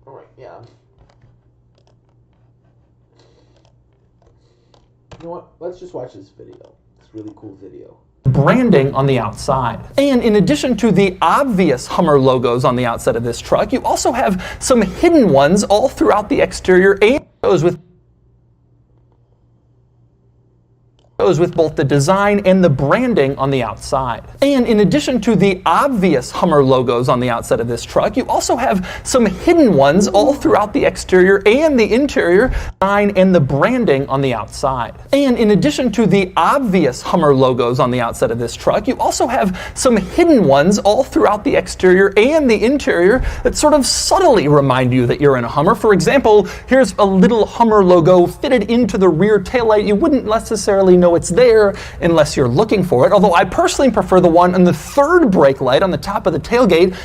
Alright, yeah. You know what? Let's just watch this video. It's a really cool video. Branding on the outside. And in addition to the obvious Hummer logos on the outside of this truck, you also have some hidden ones all throughout the exterior, and those with with both the design and the branding on the outside. And in addition to the obvious Hummer logos on the outside of this truck, you also have some hidden ones all throughout the exterior and the interior, design and the branding on the outside. And in addition to the obvious Hummer logos on the outside of this truck, you also have some hidden ones all throughout the exterior and the interior that sort of subtly remind you that you're in a Hummer. For example, here's a little Hummer logo fitted into the rear taillight. You wouldn't necessarily know it's there unless you're looking for it, although I personally prefer the one on the third brake light on the top of the tailgate,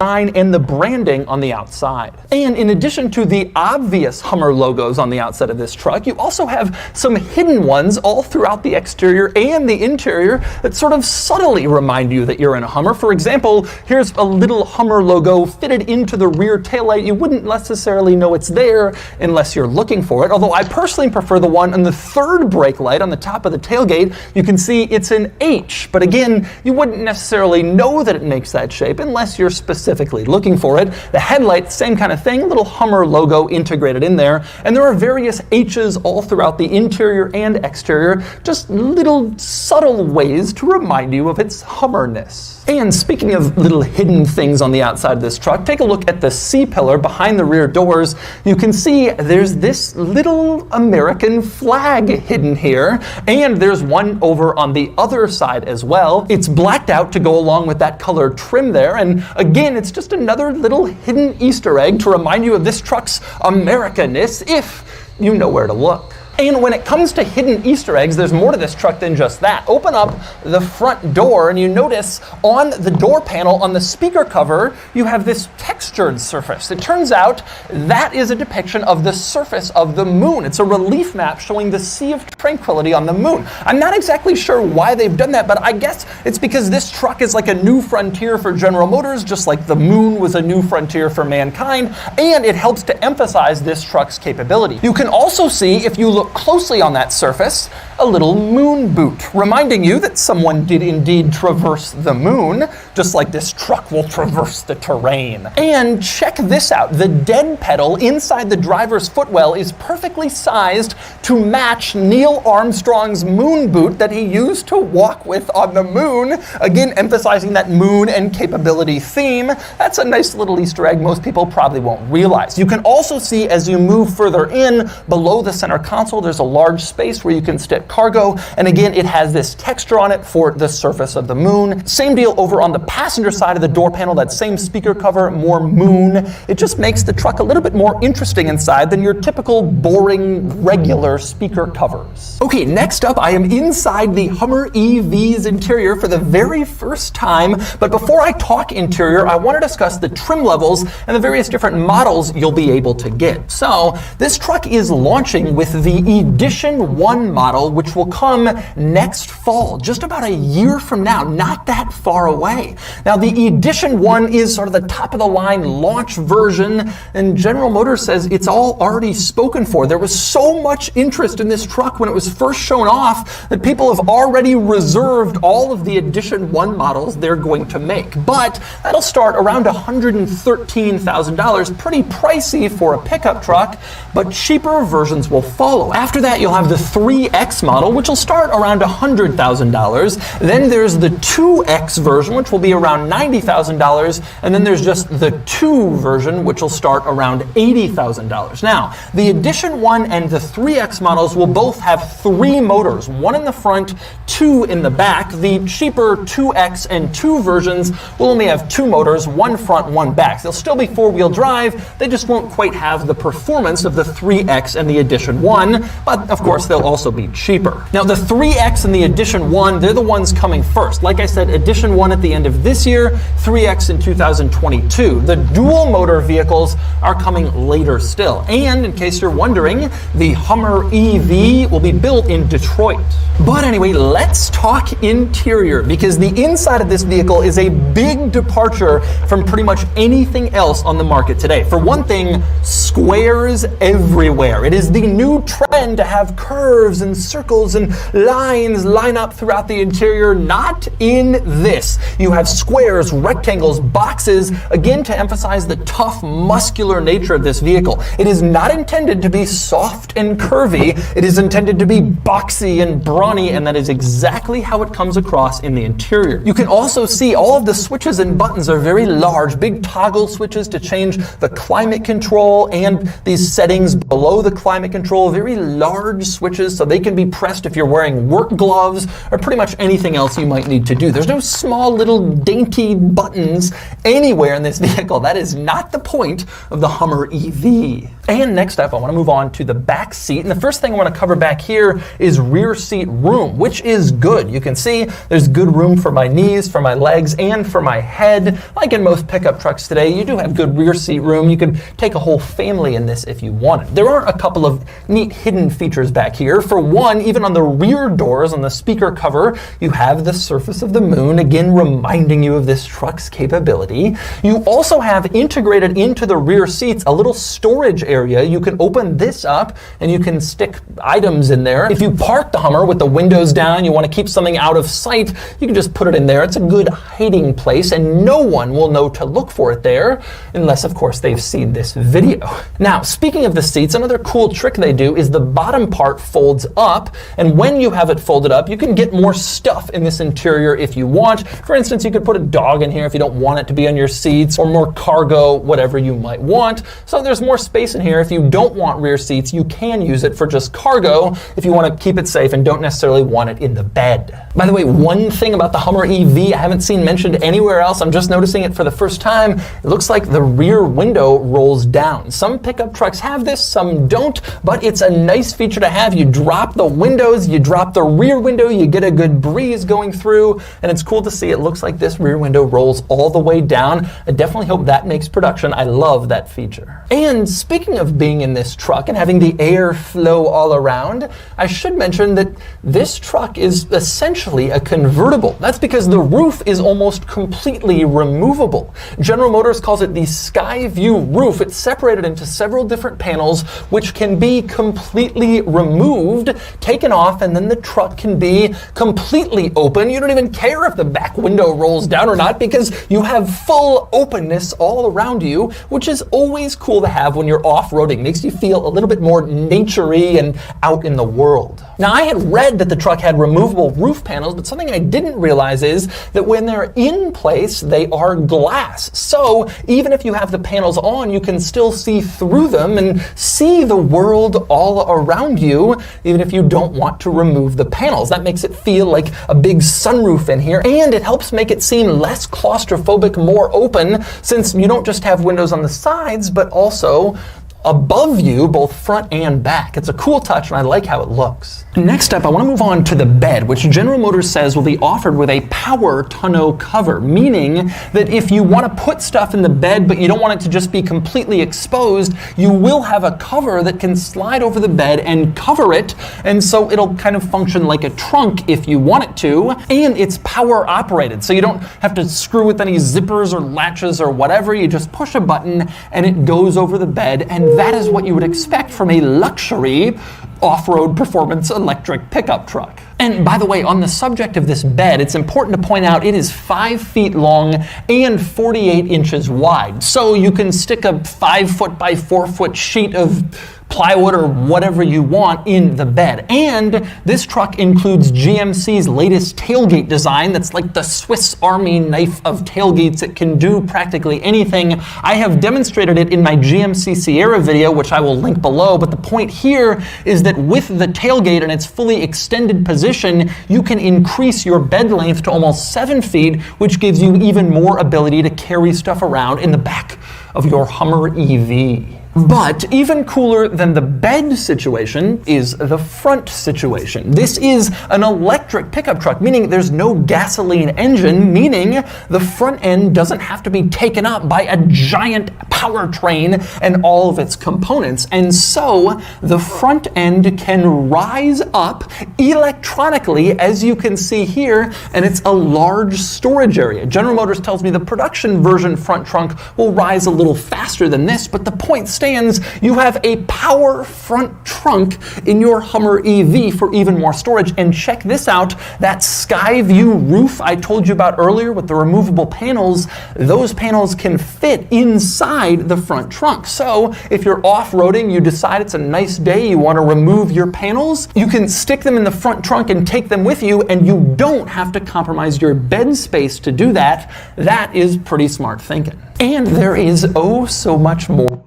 and the branding on the outside. And in addition to the obvious Hummer logos on the outside of this truck, you also have some hidden ones all throughout the exterior and the interior that sort of subtly remind you that you're in a Hummer. For example, here's a little Hummer logo fitted into the rear taillight. You wouldn't necessarily know it's there unless you're looking for it, although I personally prefer the one on the third brake light on the top of the tailgate. You can see it's an H, but again, you wouldn't necessarily know that it makes that shape unless you're specifically looking for it. The headlight, same kind of thing, little Hummer logo integrated in there. And there are various H's all throughout the interior and exterior, just little subtle ways to remind you of its Hummerness. And speaking of little hidden things on the outside of this truck, take a look at the C-pillar behind the rear doors. You can see there's this little American flag hidden here, and there's one over on the other side as well. It's blacked out to go along with that color trim there, and again, it's just another little hidden Easter egg to remind you of this truck's Americanness if you know where to look. And when it comes to hidden Easter eggs, there's more to this truck than just that. Open up the front door and you notice on the door panel on the speaker cover, you have this textured surface. It turns out that is a depiction of the surface of the moon. It's a relief map showing the Sea of Tranquility on the moon. I'm not exactly sure why they've done that, but I guess it's because this truck is like a new frontier for General Motors, just like the moon was a new frontier for mankind, and it helps to emphasize this truck's capability. You can also see, if you look closely on that surface, a little moon boot, reminding you that someone did indeed traverse the moon, just like this truck will traverse the terrain. And check this out. The dead pedal inside the driver's footwell is perfectly sized to match Neil Armstrong's moon boot that he used to walk with on the moon, again emphasizing that moon and capability theme. That's a nice little Easter egg most people probably won't realize. You can also see as you move further in, below the center console, there's a large space where you can stick cargo, and again it has this texture on it for the surface of the moon. Same deal over on the passenger side of the door panel, that same speaker cover, more moon. It just makes the truck a little bit more interesting inside than your typical boring regular speaker covers. Okay, next up I am inside the Hummer EV's interior for the very first time, but before I talk interior, I want to discuss the trim levels and the various different models you'll be able to get. So this truck is launching with the Edition 1 model, which will come next fall, just about a year from now, not that far away. Now, the Edition 1 is sort of the top of the line launch version, and General Motors says it's all already spoken for. There was so much interest in this truck when it was first shown off that people have already reserved all of the Edition 1 models they're going to make. But that'll start around $113,000, pretty pricey for a pickup truck, but cheaper versions will follow. After that, you'll have the 3X model, which will start around $100,000. Then there's the 2X version, which will be around $90,000. And then there's just the 2 version, which will start around $80,000. Now, the Edition 1 and the 3X models will both have 3 motors, 1 in the front, 2 in the back. The cheaper 2X and 2 versions will only have 2 motors, 1 front, 1 back. They'll still be 4-wheel drive. They just won't quite have the performance of the 3X and the Edition 1, but of course they'll also be cheaper. Now the 3X and the Edition 1, they're the ones coming first. Like I said, Edition 1 at the end of this year, 3X in 2022. The dual motor vehicles are coming later still. And in case you're wondering, the Hummer EV will be built in Detroit. But anyway, let's talk interior, because the inside of this vehicle is a big departure from pretty much anything else on the market today. For one thing, squares everywhere. It is the new trend to have curves and circles circles and lines line up throughout the interior. Not in this. You have squares, rectangles, boxes, again to emphasize the tough, muscular nature of this vehicle. It is not intended to be soft and curvy. It is intended to be boxy and brawny, and that is exactly how it comes across in the interior. You can also see all of the switches and buttons are very large, big toggle switches to change the climate control and these settings below the climate control. Very large switches, so they can be pressed if you're wearing work gloves or pretty much anything else you might need to do. There's no small little dainty buttons anywhere in this vehicle. That is not the point of the Hummer EV. And next up, I want to move on to the back seat. And the first thing I want to cover back here is rear seat room, which is good. You can see there's good room for my knees, for my legs, and for my head. Like in most pickup trucks today, you do have good rear seat room. You can take a whole family in this if you wanted. There are a couple of neat hidden features back here. For one, even on the rear doors, on the speaker cover, you have the surface of the moon, again reminding you of this truck's capability. You also have integrated into the rear seats a little storage area. You can open this up and you can stick items in there. If you park the Hummer with the windows down, you want to keep something out of sight, you can just put it in there. It's a good hiding place and no one will know to look for it there unless, of course, they've seen this video. Now, speaking of the seats, another cool trick they do is the bottom part folds up, and when you have it folded up, you can get more stuff in this interior if you want. For instance, you could put a dog in here if you don't want it to be on your seats, or more cargo, whatever you might want. So there's more space in here. If you don't want rear seats, you can use it for just cargo if you want to keep it safe and don't necessarily want it in the bed. By the way, one thing about the Hummer EV I haven't seen mentioned anywhere else, I'm just noticing it for the first time, it looks like the rear window rolls down. Some pickup trucks have this, some don't, but it's a nice feature to have. You drop the windows, you drop the rear window, you get a good breeze going through, and it's cool to see. It looks like this rear window rolls all the way down. I definitely hope that makes production. I love that feature. And speaking of being in this truck and having the air flow all around, I should mention that this truck is essentially a convertible. That's because the roof is almost completely removable. General Motors calls it the Sky View roof. It's separated into several different panels which can be completely removed, taken off, and then the truck can be completely open. You don't even care if the back window rolls down or not because you have full openness all around you, which is always cool to have when you're off-roading. Makes you feel a little bit more nature-y and out in the world. Now, I had read that the truck had removable roof panels, but something I didn't realize is that when they're in place, they are glass. So even if you have the panels on, you can still see through them and see the world all around you, even if you don't want to remove the panels. That makes it feel like a big sunroof in here, and it helps make it seem less claustrophobic, more open, since you don't just have windows on the sides, but also above you, both front and back. It's a cool touch and I like how it looks. Next up, I want to move on to the bed, which General Motors says will be offered with a power tonneau cover, meaning that if you want to put stuff in the bed but you don't want it to just be completely exposed, you will have a cover that can slide over the bed and cover it, and so it'll kind of function like a trunk if you want it to, and it's power operated, so you don't have to screw with any zippers or latches or whatever. You just push a button and it goes over the bed, and that is what you would expect from a luxury off-road performance electric pickup truck. And by the way, on the subject of this bed, it's important to point out it is 5 feet long and 48 inches wide. So you can stick a 5 foot by 4 foot sheet of plywood or whatever you want in the bed. And this truck includes GMC's latest tailgate design that's like the Swiss Army knife of tailgates. It can do practically anything. I have demonstrated it in my GMC Sierra video, which I will link below, but the point here is that with the tailgate and its fully extended position, you can increase your bed length to almost 7 feet, which gives you even more ability to carry stuff around in the back of your Hummer EV. But even cooler than the bed situation is the front situation. This is an electric pickup truck, meaning there's no gasoline engine, meaning the front end doesn't have to be taken up by a giant powertrain and all of its components. And so the front end can rise up electronically, as you can see here, and it's a large storage area. General Motors tells me the production version front trunk will rise a little faster than this, but the point stands, you have a power front trunk in your Hummer EV for even more storage. And check this out, that Skyview roof I told you about earlier with the removable panels, those panels can fit inside the front trunk. So if you're off-roading, you decide it's a nice day, you want to remove your panels, you can stick them in the front trunk and take them with you, and you don't have to compromise your bed space to do that. That is pretty smart thinking. And there is oh so much more.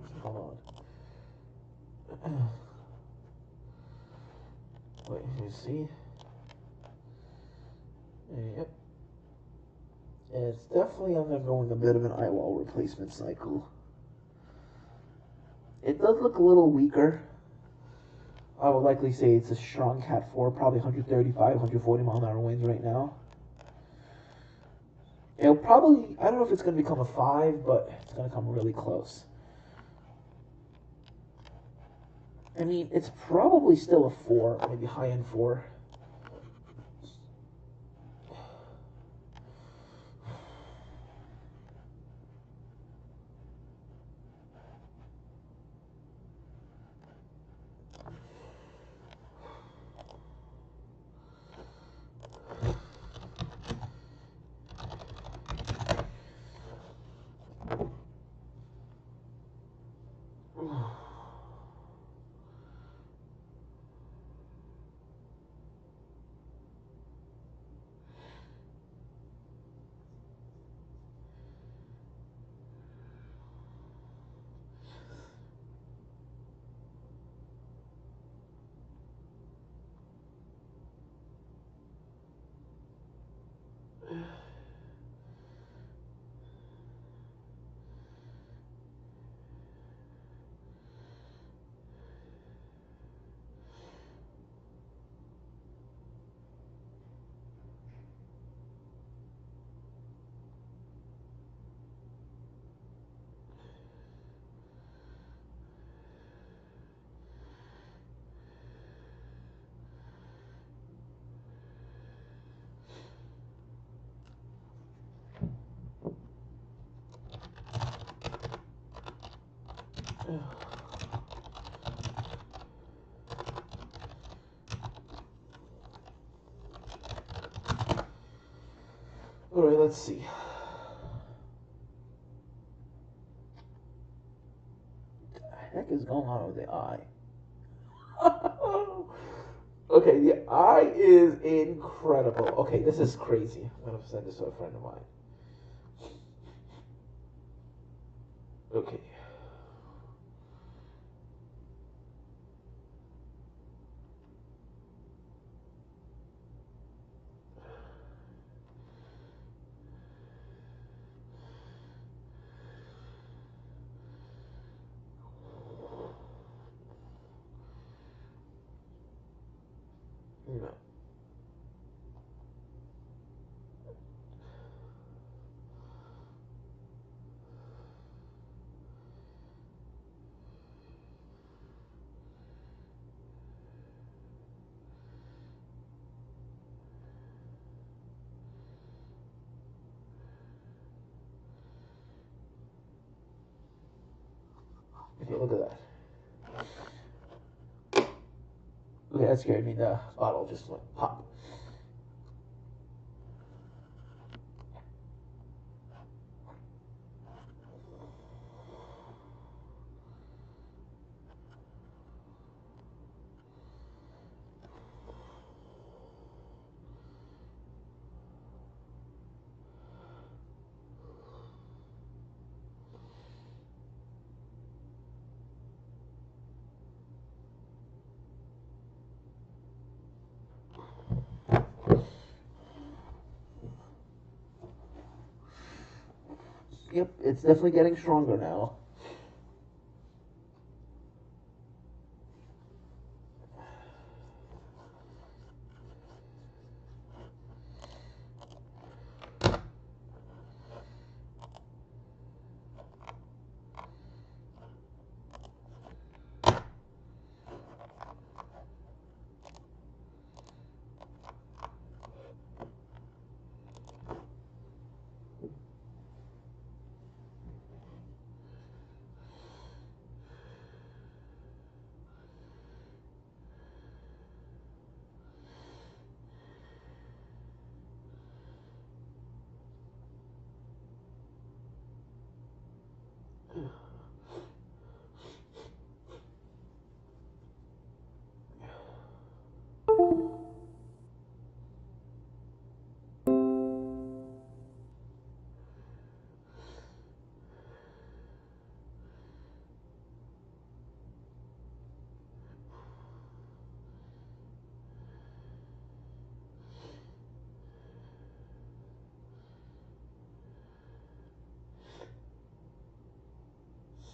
Wait, you see? Yep. It's definitely undergoing a bit of an eyewall replacement cycle. It does look a little weaker. I would likely say it's a strong Cat 4, probably 135, 140 mile an hour winds right now. It'll probably, I don't know if it's going to become a 5, but it's going to come really close. I mean, it's probably still a 4, maybe high-end 4. Alright, let's see. What the heck is going on with the eye? Okay, the eye is incredible. Okay, this is crazy. I'm going to send this to a friend of mine. Okay. No. Okay, look at that. Okay, that scared me. The bottle just went pop. Yep, it's definitely getting stronger now.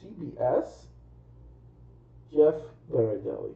CBS, Jeff Berardelli.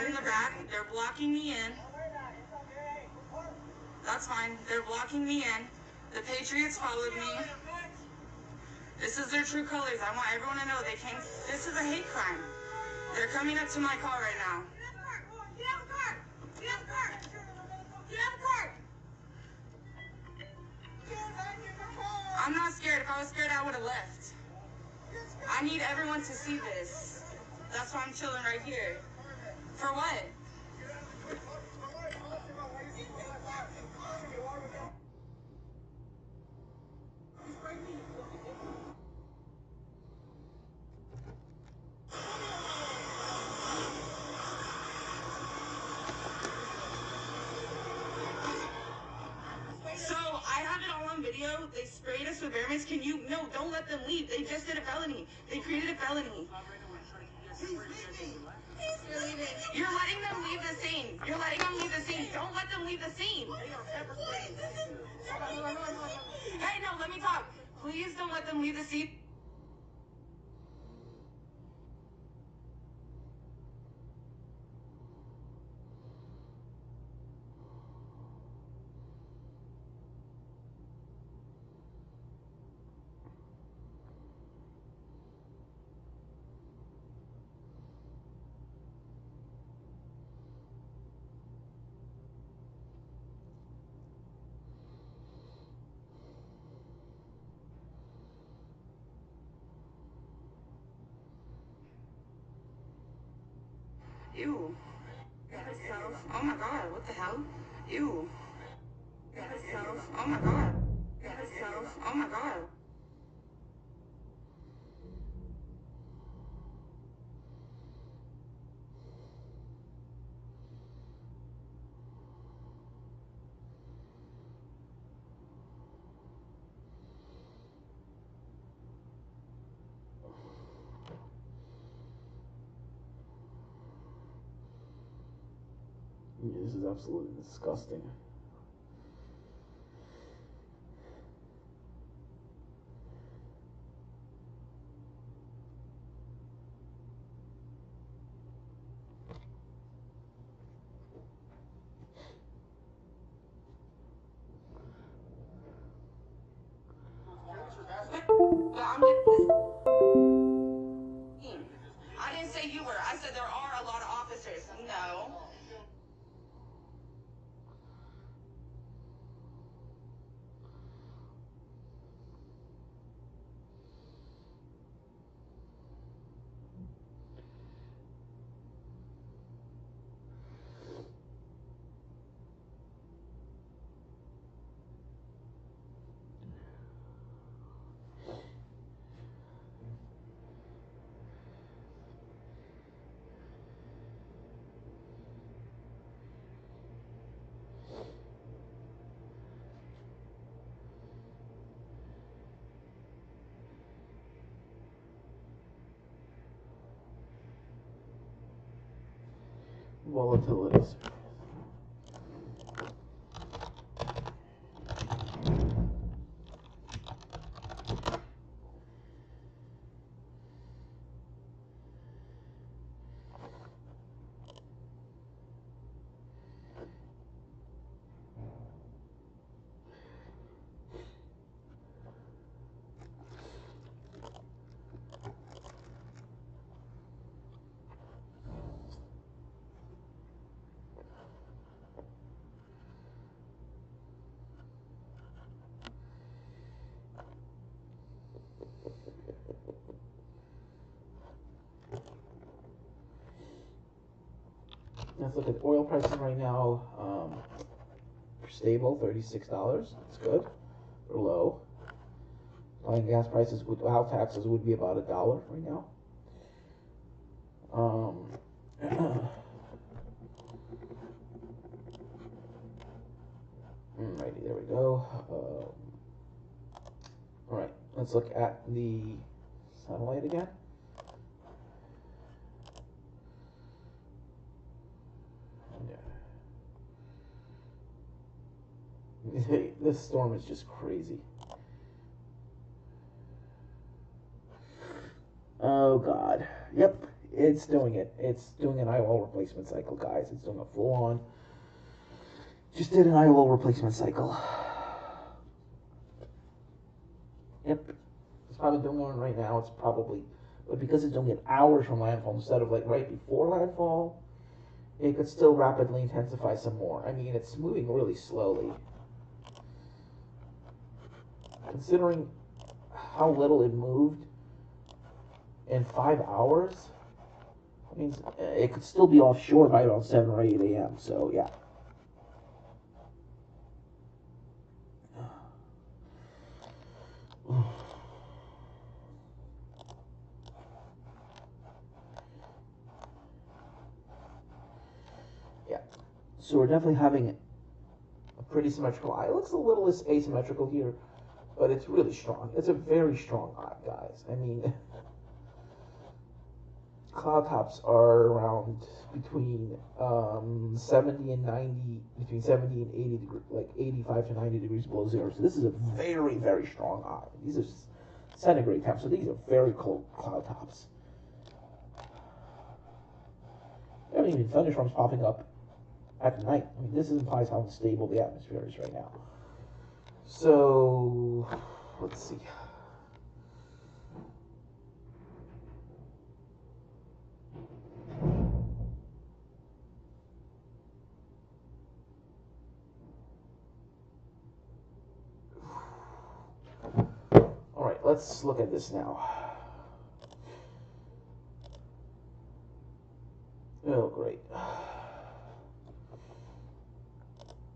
In the back, they're blocking me in. That's fine. They're blocking me in. The Patriots followed me. This is their true colors. I want everyone to know they came. This is a hate crime. They're coming up to my car right now. Get out of the car! Get out of the car! Get out of the car! I'm not scared. If I was scared, I would have left. I need everyone to see this. That's why I'm chilling right here. For what? So I have it all on video. They sprayed us with bear mist. Can you? No, don't let them leave. They just did a felony. They created a felony. You're letting them leave the scene. You're letting them leave the scene. Don't let them leave the scene. Hey, no, let me talk. Please don't let them leave the scene. Ew. Oh my god, what the hell? Ew. Oh my god. Oh my god. This is absolutely disgusting. I didn't say you were. I said there are a lot of officers. No. volatilities. Let's look at oil prices right now. Stable, $36. That's good. They're low. Oil and gas prices without taxes would be about $1 right now. Alrighty, there we go. Alright, let's look at the satellite again. This storm is just crazy. Oh God. Yep, it's doing it. It's doing an eyewall replacement cycle, guys. It's doing a full on. Just did an eyewall replacement cycle. Yep. It's probably doing one right now. It's probably, but because it's doing it hours from landfall instead of like right before landfall, it could still rapidly intensify some more. I mean, it's moving really slowly. Considering how little it moved in 5 hours, I mean, it could still be offshore by around 7 or 8 a.m. So, yeah. Yeah. So we're definitely having a pretty symmetrical eye. It looks a little asymmetrical here, but it's really strong. It's a very strong eye, guys. I mean, cloud tops are around between 70 and 90, between 70 and 80 degrees, like 85 to 90 degrees below zero. So this is a very, very strong eye. These are centigrade temps, so these are very cold cloud tops. There aren't even thunderstorms popping up at night. I mean, this implies how unstable the atmosphere is right now. So, let's see. All right, let's look at this now. Oh, great.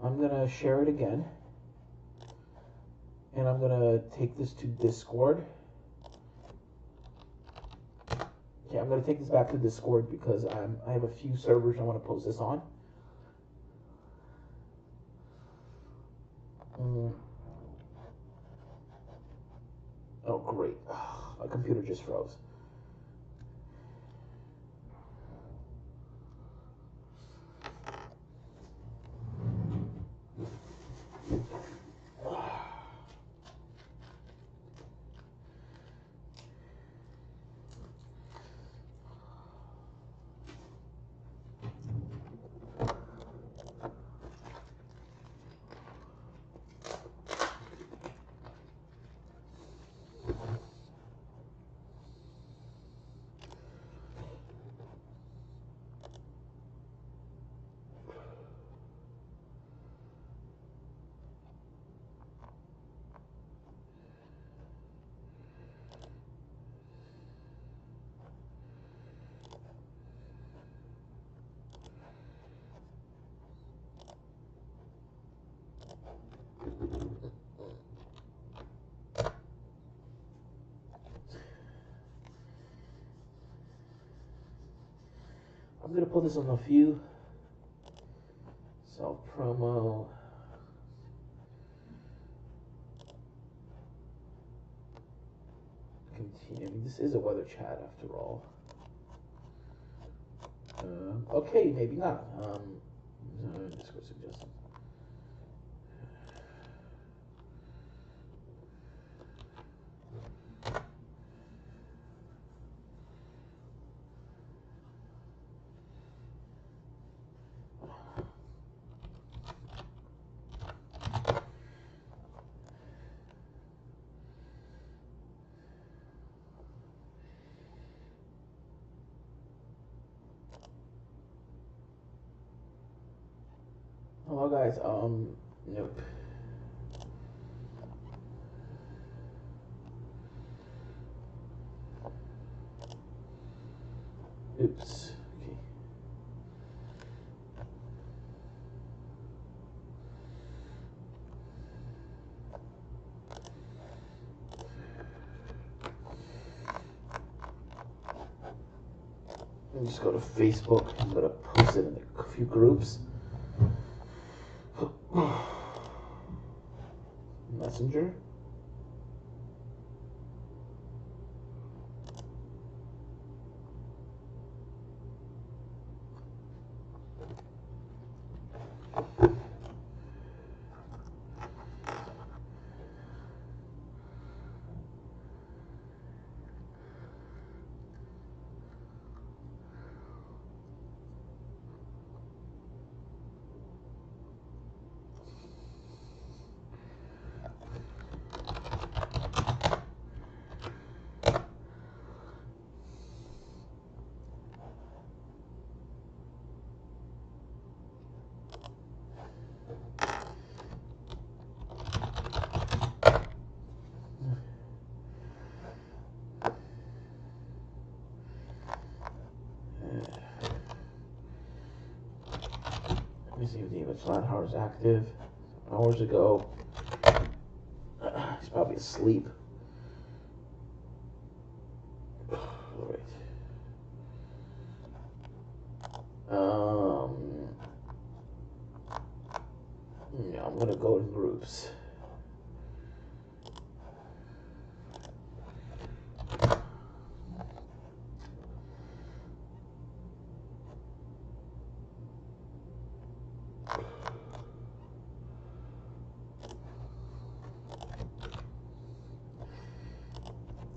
I'm going to share it again. And I'm going to take this to Discord. Okay, I'm going to take this back to Discord because I have a few servers I want to post this on. Oh, great. My computer just froze. I'm going to put this on a few. Self promo. Continue. I mean, this is a weather chat after all. Okay, maybe not. Discord suggestions. Hello guys, nope. Oops. Okay. Let me just go to Facebook. I'm gonna post it in a few groups. Messenger. Let me see if the image LANDFALL is active. Hours ago. He's probably asleep. Alright. Yeah, I'm gonna go in groups.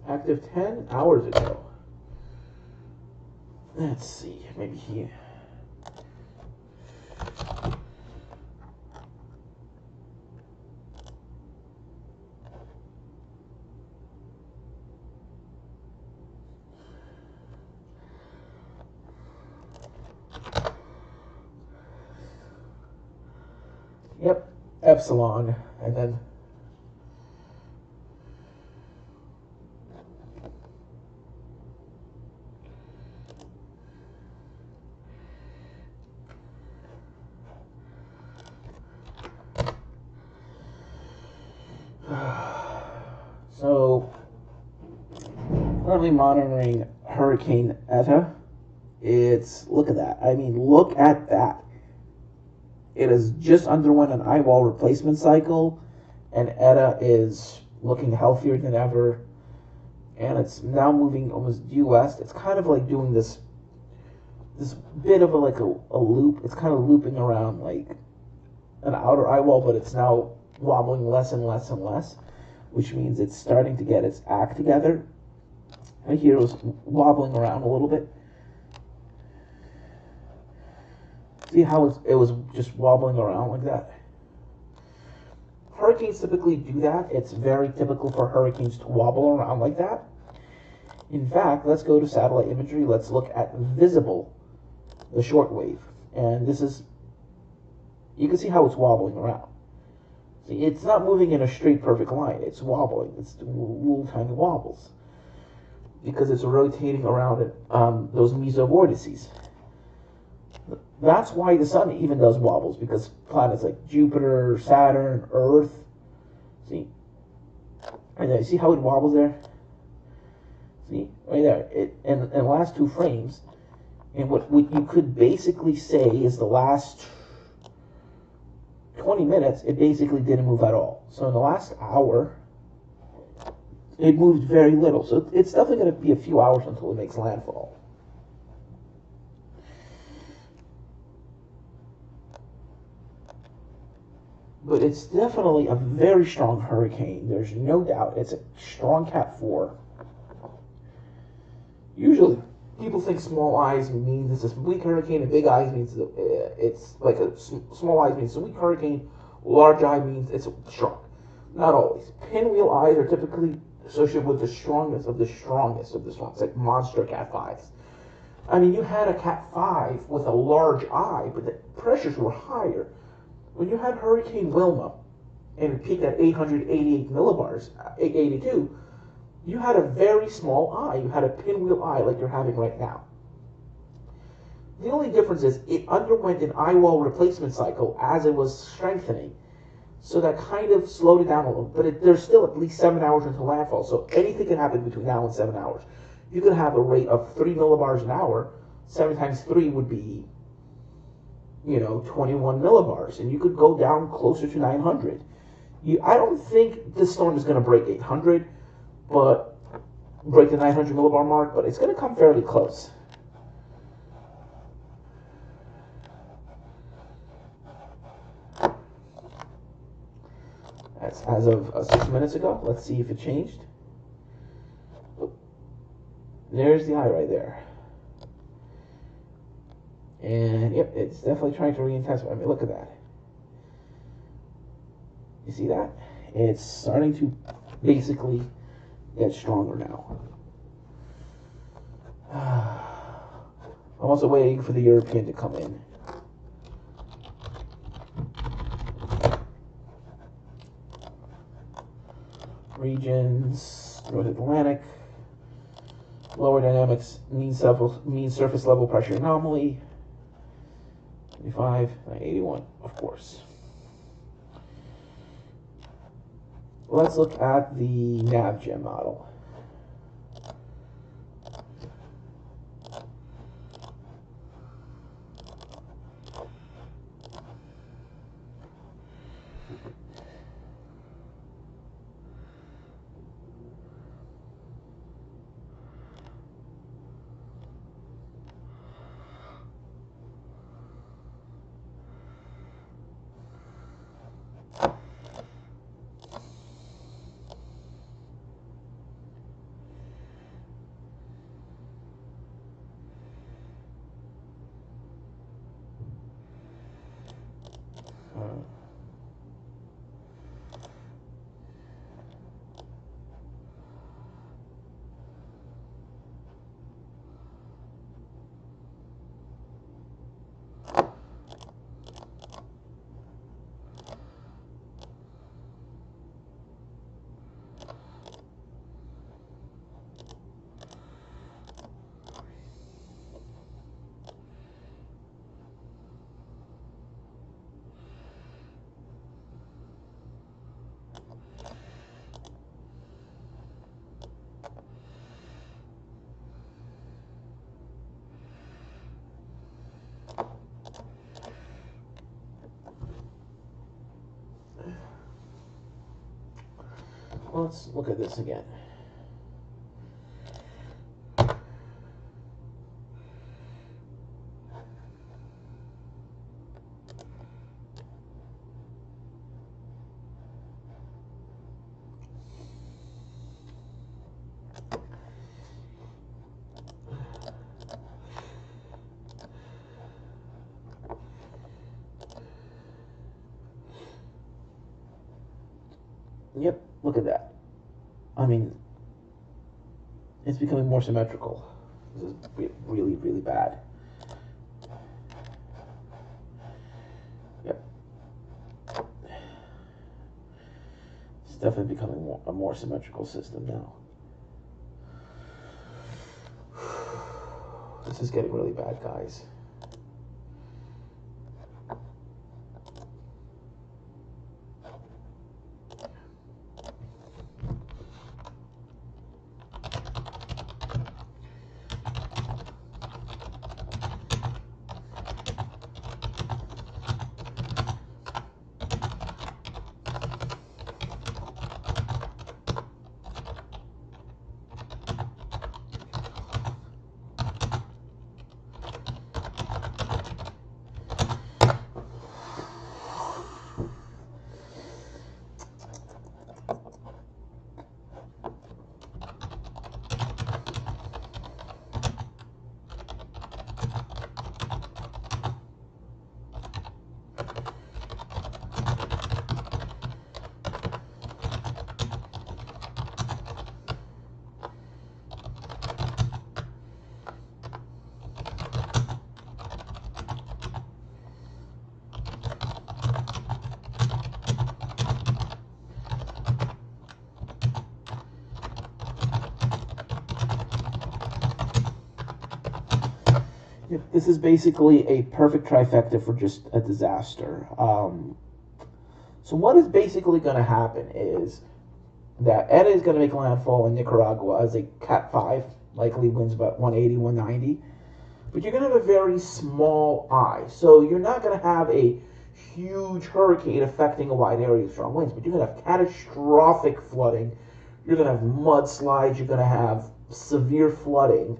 Active 10 hours ago. Let's see, maybe he. Yep, epsilon, and then so currently monitoring Hurricane Eta. Look at that. I mean, look at that. It has just underwent an eyeball replacement cycle, and Eta is looking healthier than ever, and it's now moving almost due west. It's kind of like doing this bit of a loop. It's kind of looping around like an outer eyeball, but it's now wobbling less and less and less, which means it's starting to get its act together. Right here it was wobbling around a little bit. See how it was just wobbling around like that? Hurricanes typically do that. It's very typical for hurricanes to wobble around like that. In fact, let's go to satellite imagery. Let's look at visible, the shortwave. And this is, you can see how it's wobbling around. See, it's not moving in a straight, perfect line. It's wobbling. It's doing little tiny wobbles because it's rotating around those mesovortices. That's why the sun even does wobbles, because planets like Jupiter, Saturn, Earth, see? Right there, see how it wobbles there? See, right there. In the last two frames, and what you could basically say is the last 20 minutes, it basically didn't move at all. So in the last hour, it moved very little. So it's definitely going to be a few hours until it makes landfall. but it's definitely a very strong hurricane. There's no doubt. It's a strong Cat 4. Usually, people think small eyes means it's a weak hurricane, and big eyes means it's like a small eyes means it's a weak hurricane. Large eye means it's strong. Not always. Pinwheel eyes are typically associated with the strongest of the strongest of the strongest, like monster Cat 5s. I mean, you had a Cat 5 with a large eye, but the pressures were higher. When you had Hurricane Wilma, and it peaked at 888 millibars, 882, you had a very small eye. You had a pinwheel eye like you're having right now. The only difference is it underwent an eye wall replacement cycle as it was strengthening. So that kind of slowed it down a little. But there's still at least 7 hours until landfall. So anything can happen between now and 7 hours. You could have a rate of 3 millibars an hour. 7 times 3 would be, 21 millibars. And you could go down closer to 900. I don't think this storm is going to break 800, but break the 900 millibar mark, but it's going to come fairly close. That's as of 6 minutes ago. Let's see if it changed. There's the eye right there. And yep, it's definitely trying to re-intensify. I mean, look at that. You see that? It's starting to basically get stronger now. I'm also waiting for the European to come in. Regions, North Atlantic, lower dynamics, mean surface level pressure anomaly, 25, 81, of course. Let's look at the NavGem model. Let's look at this again. Yep, look at that. I mean, it's becoming more symmetrical. This is really, really bad. Yep. It's definitely becoming a more symmetrical system now. This is getting really bad, guys. Yep, this is basically a perfect trifecta for just a disaster. So what is basically going to happen is that Eta is going to make landfall in Nicaragua as a Cat 5, likely winds about 180, 190. But you're going to have a very small eye. So you're not going to have a huge hurricane affecting a wide area of strong winds, but you're going to have catastrophic flooding. You're going to have mudslides. You're going to have severe flooding.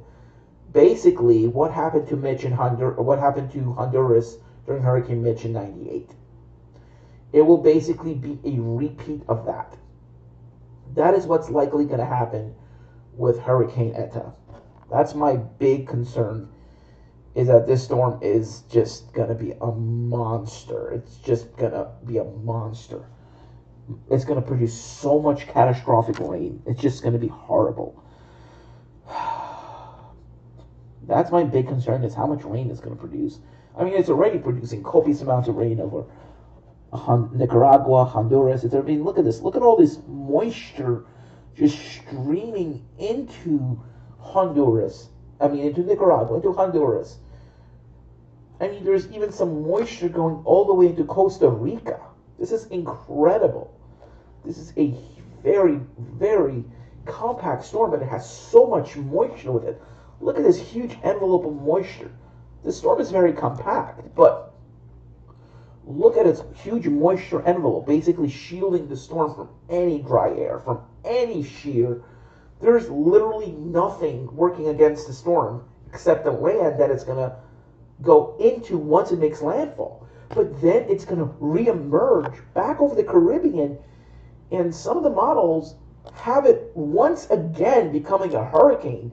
Basically, what happened to what happened to Honduras during Hurricane Mitch in '98? It will basically be a repeat of that. That is what's likely going to happen with Hurricane Eta. That's my big concern, is that this storm is just going to be a monster. It's just going to be a monster. It's going to produce so much catastrophic rain. It's just going to be horrible. That's my big concern, is how much rain it's going to produce. I mean, it's already producing copious amounts of rain over Nicaragua, Honduras. I mean, look at this. Look at all this moisture just streaming into Honduras. I mean, into Nicaragua, into Honduras. I mean, there's even some moisture going all the way into Costa Rica. This is incredible. This is a very, very compact storm, but it has so much moisture with it. Look at this huge envelope of moisture. This storm is very compact, but look at its huge moisture envelope, basically shielding the storm from any dry air, from any shear. There's literally nothing working against the storm except the land that it's going to go into once it makes landfall. But then it's going to reemerge back over the Caribbean, and some of the models have it once again becoming a hurricane.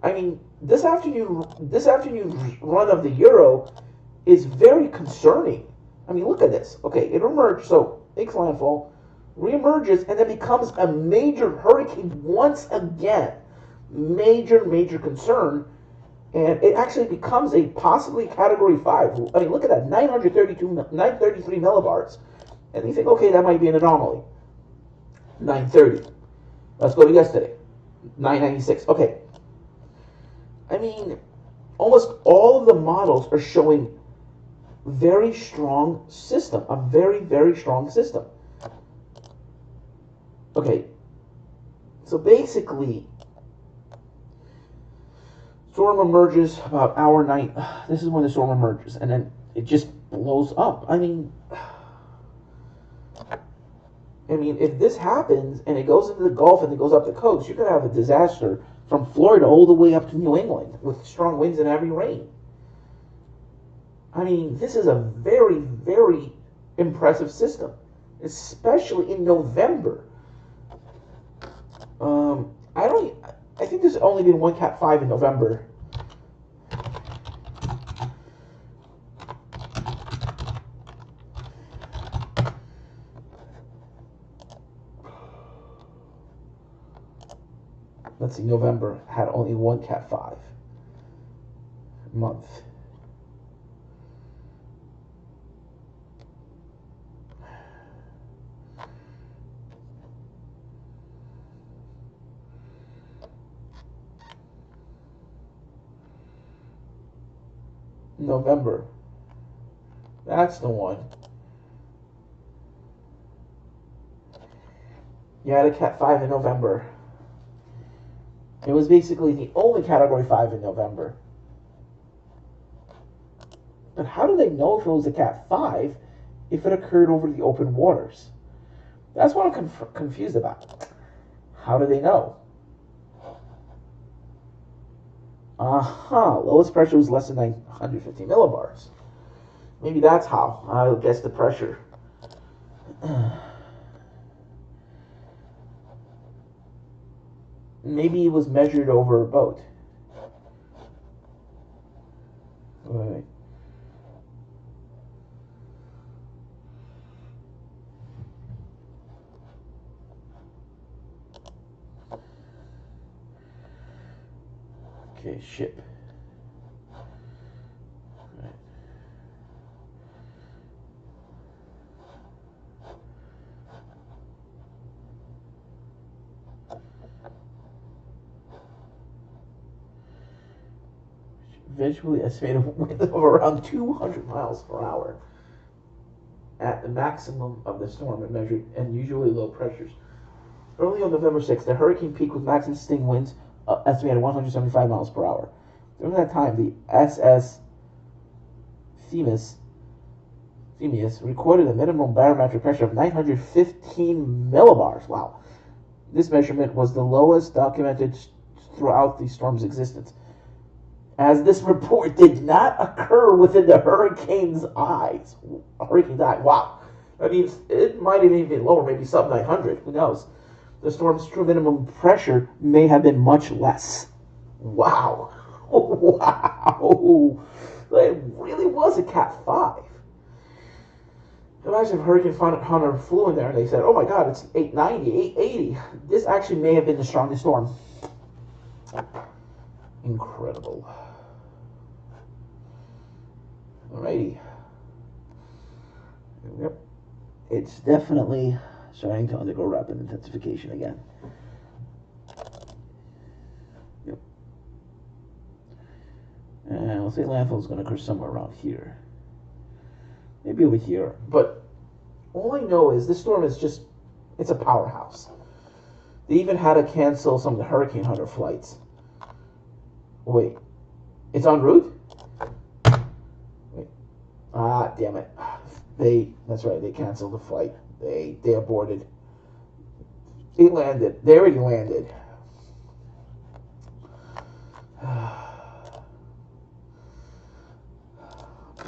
I mean, this afternoon run of the Euro is very concerning. I mean, look at this. Okay, it emerged, so makes landfall, reemerges, and then becomes a major hurricane once again. Major, major concern. And it actually becomes a possibly Category 5. I mean, look at that, 933 millibars. And you think, okay, that might be an anomaly. 930. Let's go to yesterday. 996. Okay. I mean, almost all of the models are showing very strong system. A very, very strong system. Okay. So basically, storm emerges about hour 9. This is when the storm emerges, and then it just blows up. I mean, if this happens and it goes into the Gulf and it goes up the coast, you're going to have a disaster from Florida all the way up to New England with strong winds and heavy rain. I mean, this is a very, very impressive system, especially in November. I think there's only been one Cat 5 in November. Let's see, November had only one Cat 5 month. November. That's the one. You had a Cat 5 in November. It was basically the only Category 5 in November. But how do they know if it was a Cat 5 if it occurred over the open waters? That's what I'm confused about. How do they know? Lowest pressure was less than 950 millibars. Maybe that's how. I'll guess the pressure. Maybe it was measured over a boat. Wait. Okay, ship. Right. eventually estimated winds of around 200 miles per hour at the maximum of the storm and measured unusually low pressures. Early on November 6th, the hurricane peaked with maximum sustained winds estimated 175 miles per hour. During that time, the SS Themis recorded a minimum barometric pressure of 915 millibars. Wow. This measurement was the lowest documented throughout the storm's existence, as this report did not occur within the hurricane's eyes. Wow. That means it might have even been lower, maybe sub 900. Who knows? The storm's true minimum pressure may have been much less. Wow. Wow. It really was a Cat 5. Imagine if Hurricane Hunter flew in there and they said, oh my god, it's 890, 880. This actually may have been the strongest storm. Incredible. Alrighty. Yep. It's definitely starting to undergo rapid intensification again. Yep. And I'll say landfall is going to occur somewhere around here. Maybe over here. But all I know is this storm is just, it's a powerhouse. They even had to cancel some of the Hurricane Hunter flights. Wait. It's en route? Wait. Ah, damn it. That's right, they canceled the flight. They aborted. It landed. They already landed.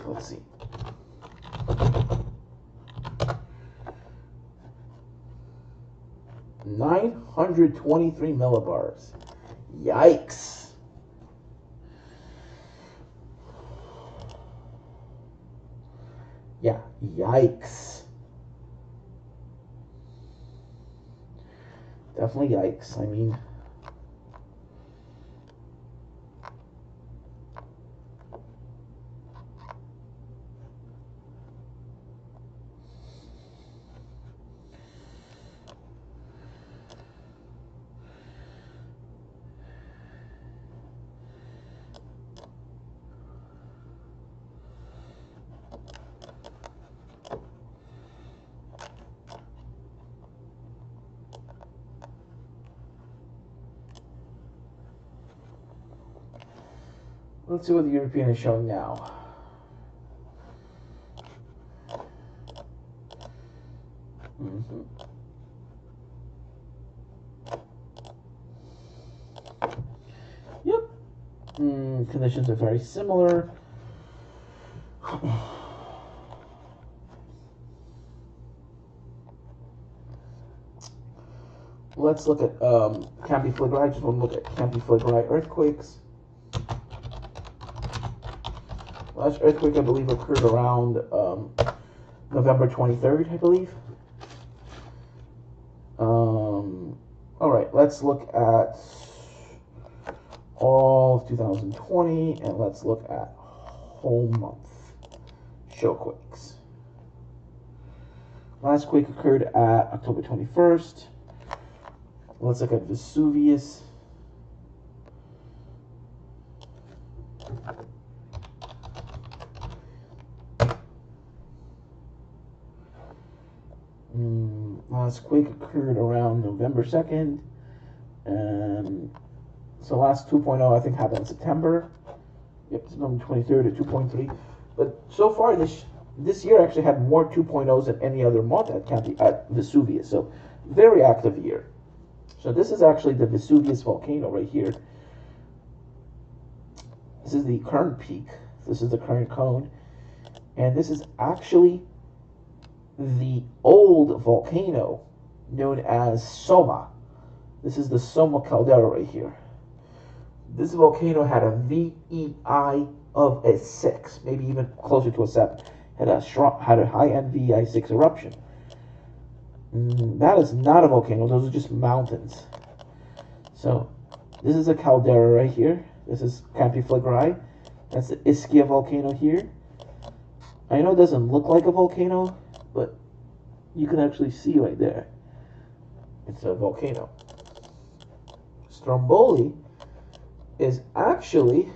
Let's see. $923 millibars. Yikes. Yeah, yikes. Definitely yikes. I mean, let's see what the European is showing now. Yep. Conditions are very similar. Let's look at Campi Flegrei. I just want to look at Campi Flegrei earthquakes. Last earthquake, I believe, occurred around November 23rd, I believe. All right, let's look at all of 2020, and let's look at whole month show quakes. Last quake occurred at October 21st. Let's look at Vesuvius. Last quake occurred around November 2nd. So last 2.0 I think happened in September. Yep, September 23rd at 2.3. But so far this year actually had more 2.0s than any other month at Vesuvius. So very active year. So this is actually the Vesuvius volcano right here. This is the current peak. This is the current cone. And this is actually the old volcano known as Soma. This is the Soma caldera right here. This volcano had a VEI of a 6, maybe even closer to a 7. Had a high NVEI 6 eruption. That is not a volcano, those are just mountains. So this is a caldera right here. This is Campi Flegrei. That's the Ischia volcano here. I know it doesn't look like a volcano, but you can actually see right there. It's a volcano. Stromboli is actually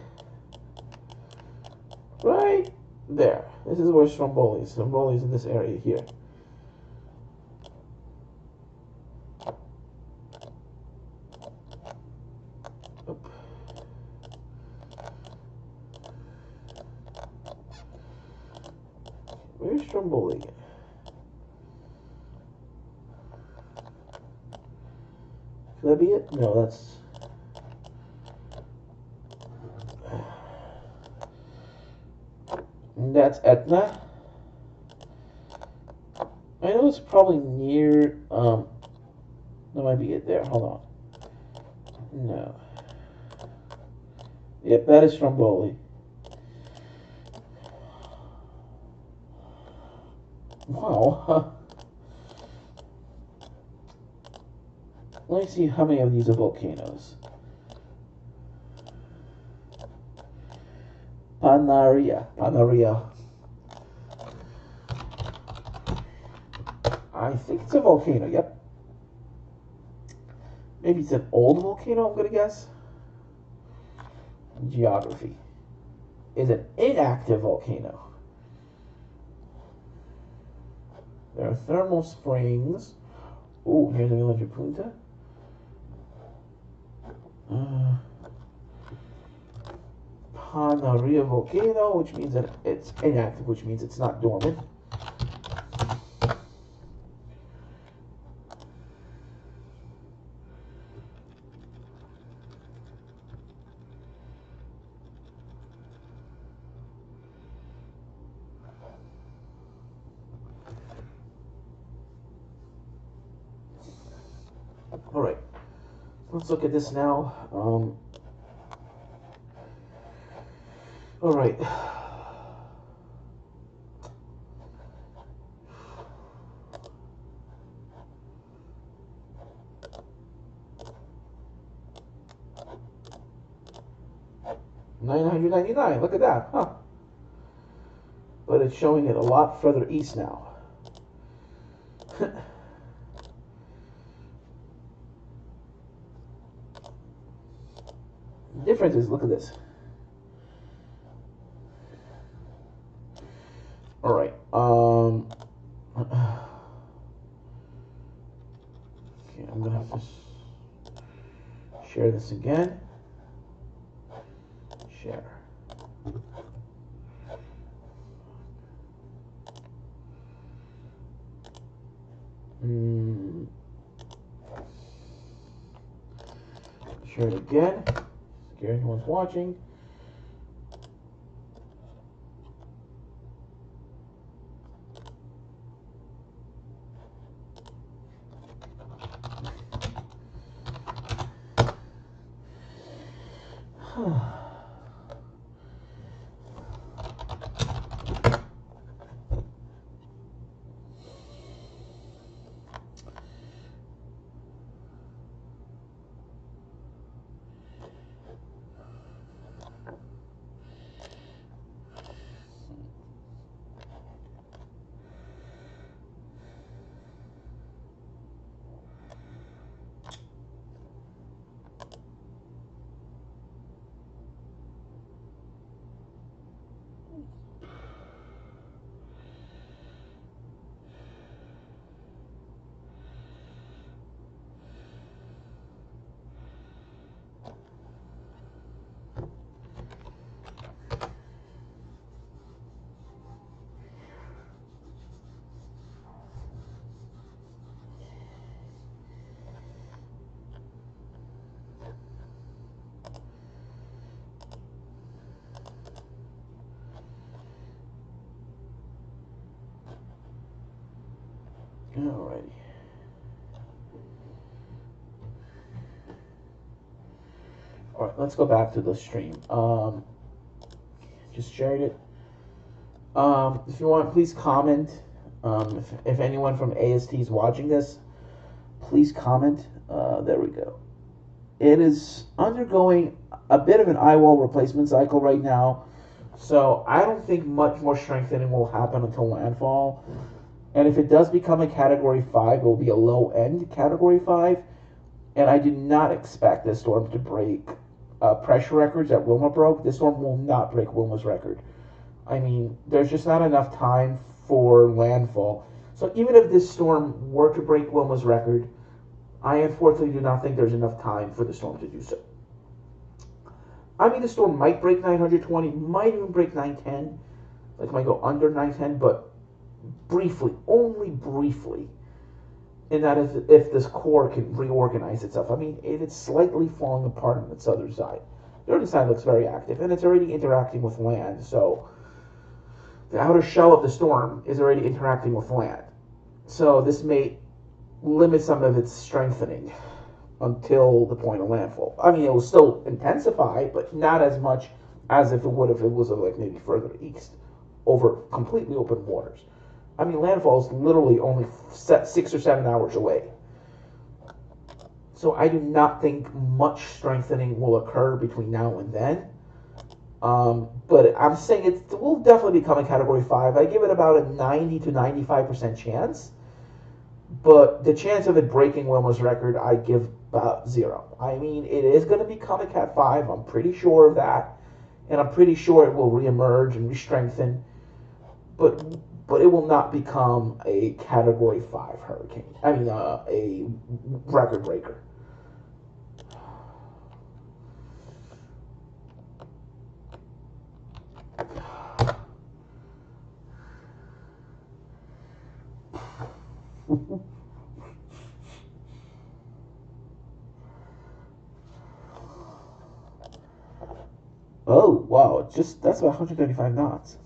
Right there. This is where Stromboli is. Stromboli is in this area here. Oop. Where's Stromboli? Could that be it? No, that's... That's Etna. I know it's probably near, that might be it there. Hold on. No. Yep, that is Stromboli. Wow. Let me see how many of these are volcanoes. Panaria. I think it's a volcano, yep. Maybe it's an old volcano, I'm gonna guess. Geography. Is an inactive volcano. There are thermal springs. Ooh, here's a village of Punta. Panaria volcano, which means that it's inactive, which means it's not dormant. All right, let's look at this now. All right. $999. Look at that, huh? But it's showing it a lot further east now. Difference is, look at this. All right. Okay, I'm gonna have to share this again. Share. Share it again. Scare anyone's watching. Alrighty. Alright, let's go back to the stream. Just shared it. If you want, please comment. If anyone from AST is watching this, please comment. There we go. It is undergoing a bit of an eye wall replacement cycle right now, so I don't think much more strengthening will happen until landfall. And if it does become a Category 5, it will be a low-end Category 5. And I do not expect this storm to break pressure records that Wilma broke. This storm will not break Wilma's record. I mean, there's just not enough time for landfall. So even if this storm were to break Wilma's record, I unfortunately do not think there's enough time for the storm to do so. I mean, the storm might break 920, might even break 910. Like, might go under 910, but briefly, only briefly. And that is if this core can reorganize itself. I mean, it's slightly falling apart on its other side. The other side looks very active, and it's already interacting with land, so the outer shell of the storm is already interacting with land. So this may limit some of its strengthening until the point of landfall. I mean, it will still intensify, but not as much as if it would if it was like maybe further east over completely open waters. I mean, landfall is literally only 6 or 7 hours away. So I do not think much strengthening will occur between now and then. But I'm saying it will definitely become a Category 5. I give it about a 90 to 95% chance. But the chance of it breaking Wilma's record, I give about 0. I mean, it is going to become a Cat 5. I'm pretty sure of that. And I'm pretty sure it will reemerge and re-strengthen. But it will not become a Category 5 hurricane. I mean, a record breaker. Oh, wow. That's about 135 knots.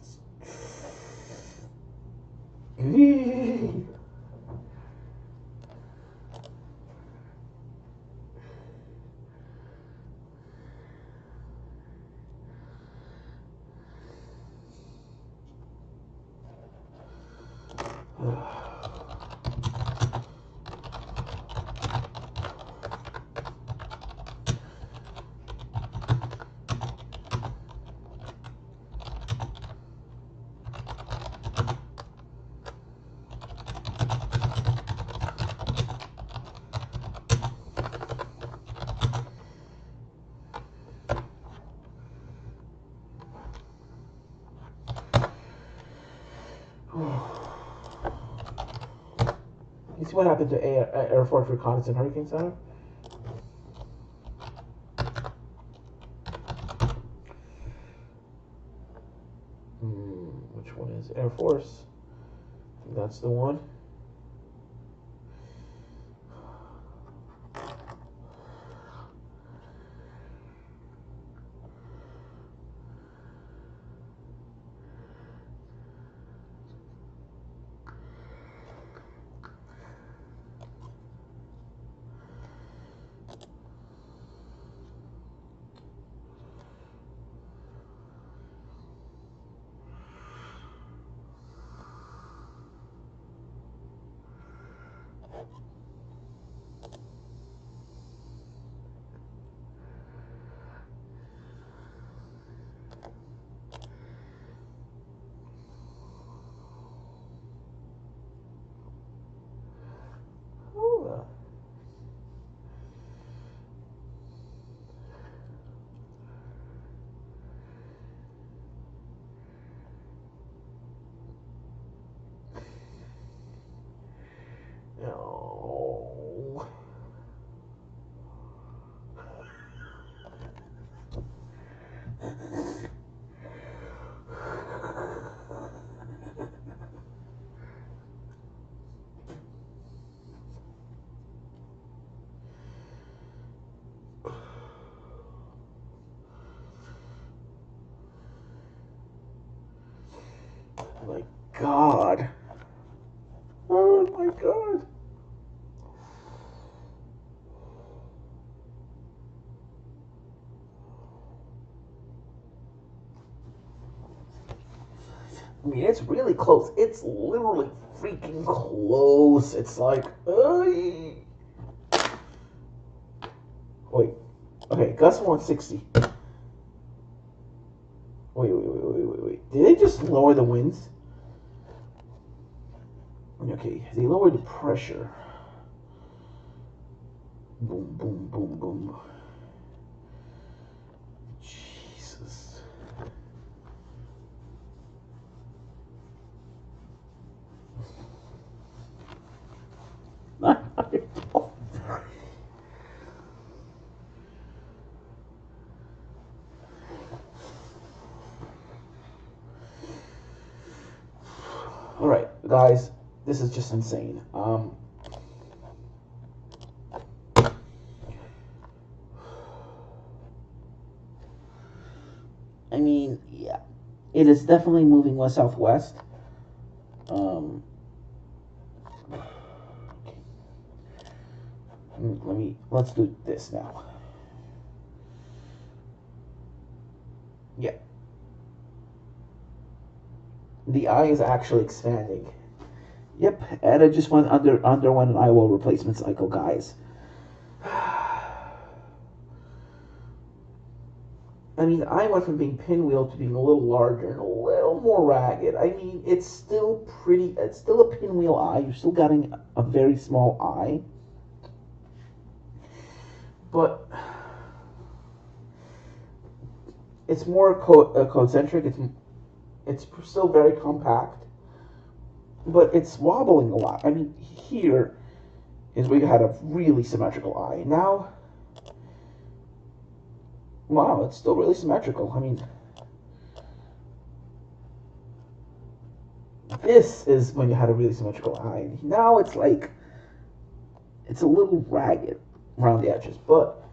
You see what happened to Air Force Reconnaissance Hurricane Center? Which one is Air Force? I think that's the one. No. My God. Oh my God. I mean, it's really close. It's literally freaking close. It's like, wait. Okay, gust 160. Wait. Did they just lower the winds? Okay, they lowered the pressure. Boom, boom, boom, boom. Jesus. guys, this is just insane. I mean, yeah, it is definitely moving west southwest. Let's do this now. Yeah, the eye is actually expanding. Yep, Eta just underwent an eye wall replacement cycle, guys. I mean, I went from being pinwheel to being a little larger and a little more ragged. I mean, it's still a pinwheel eye. You're still getting a very small eye. But it's more concentric. It's still very compact. But it's wobbling a lot. I mean, here is where you had a really symmetrical eye. Now, wow, it's still really symmetrical. I mean, this is when you had a really symmetrical eye. Now it's like, it's a little ragged around the edges, but,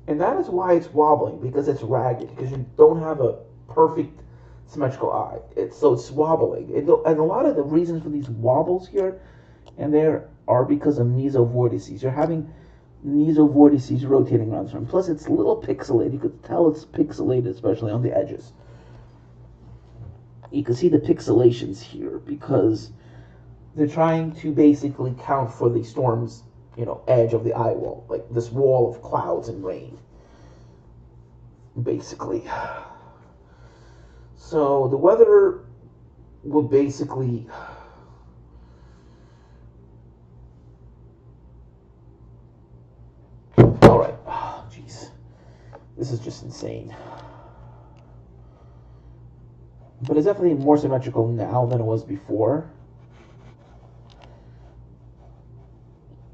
and that is why it's wobbling, because it's ragged, because you don't have a perfect symmetrical eye. It's wobbling. And a lot of the reasons for these wobbles here and there are because of mesovortices. You're having mesovortices rotating around the front. Plus, it's a little pixelated. You could tell it's pixelated, especially on the edges. You can see the pixelations here because they're trying to basically count for the storm's, edge of the eye wall, like this wall of clouds and rain, basically. So the weather will basically all right. Oh, jeez, this is just insane. But it's definitely more symmetrical now than it was before.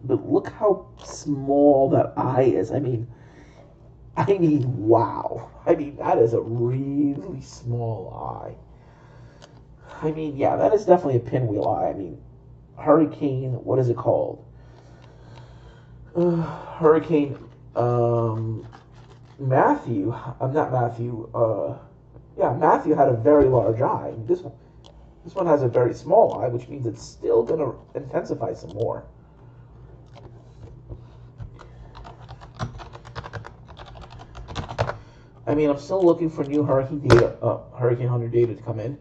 But look how small that eye is. I mean, wow. I mean, that is a really small eye. I mean, yeah, that is definitely a pinwheel eye. I mean, Hurricane, what is it called? Hurricane, Matthew, not Matthew, yeah, Matthew had a very large eye. This one has a very small eye, which means it's still going to intensify some more. I mean, I'm still looking for new Hurricane Hunter data to come in.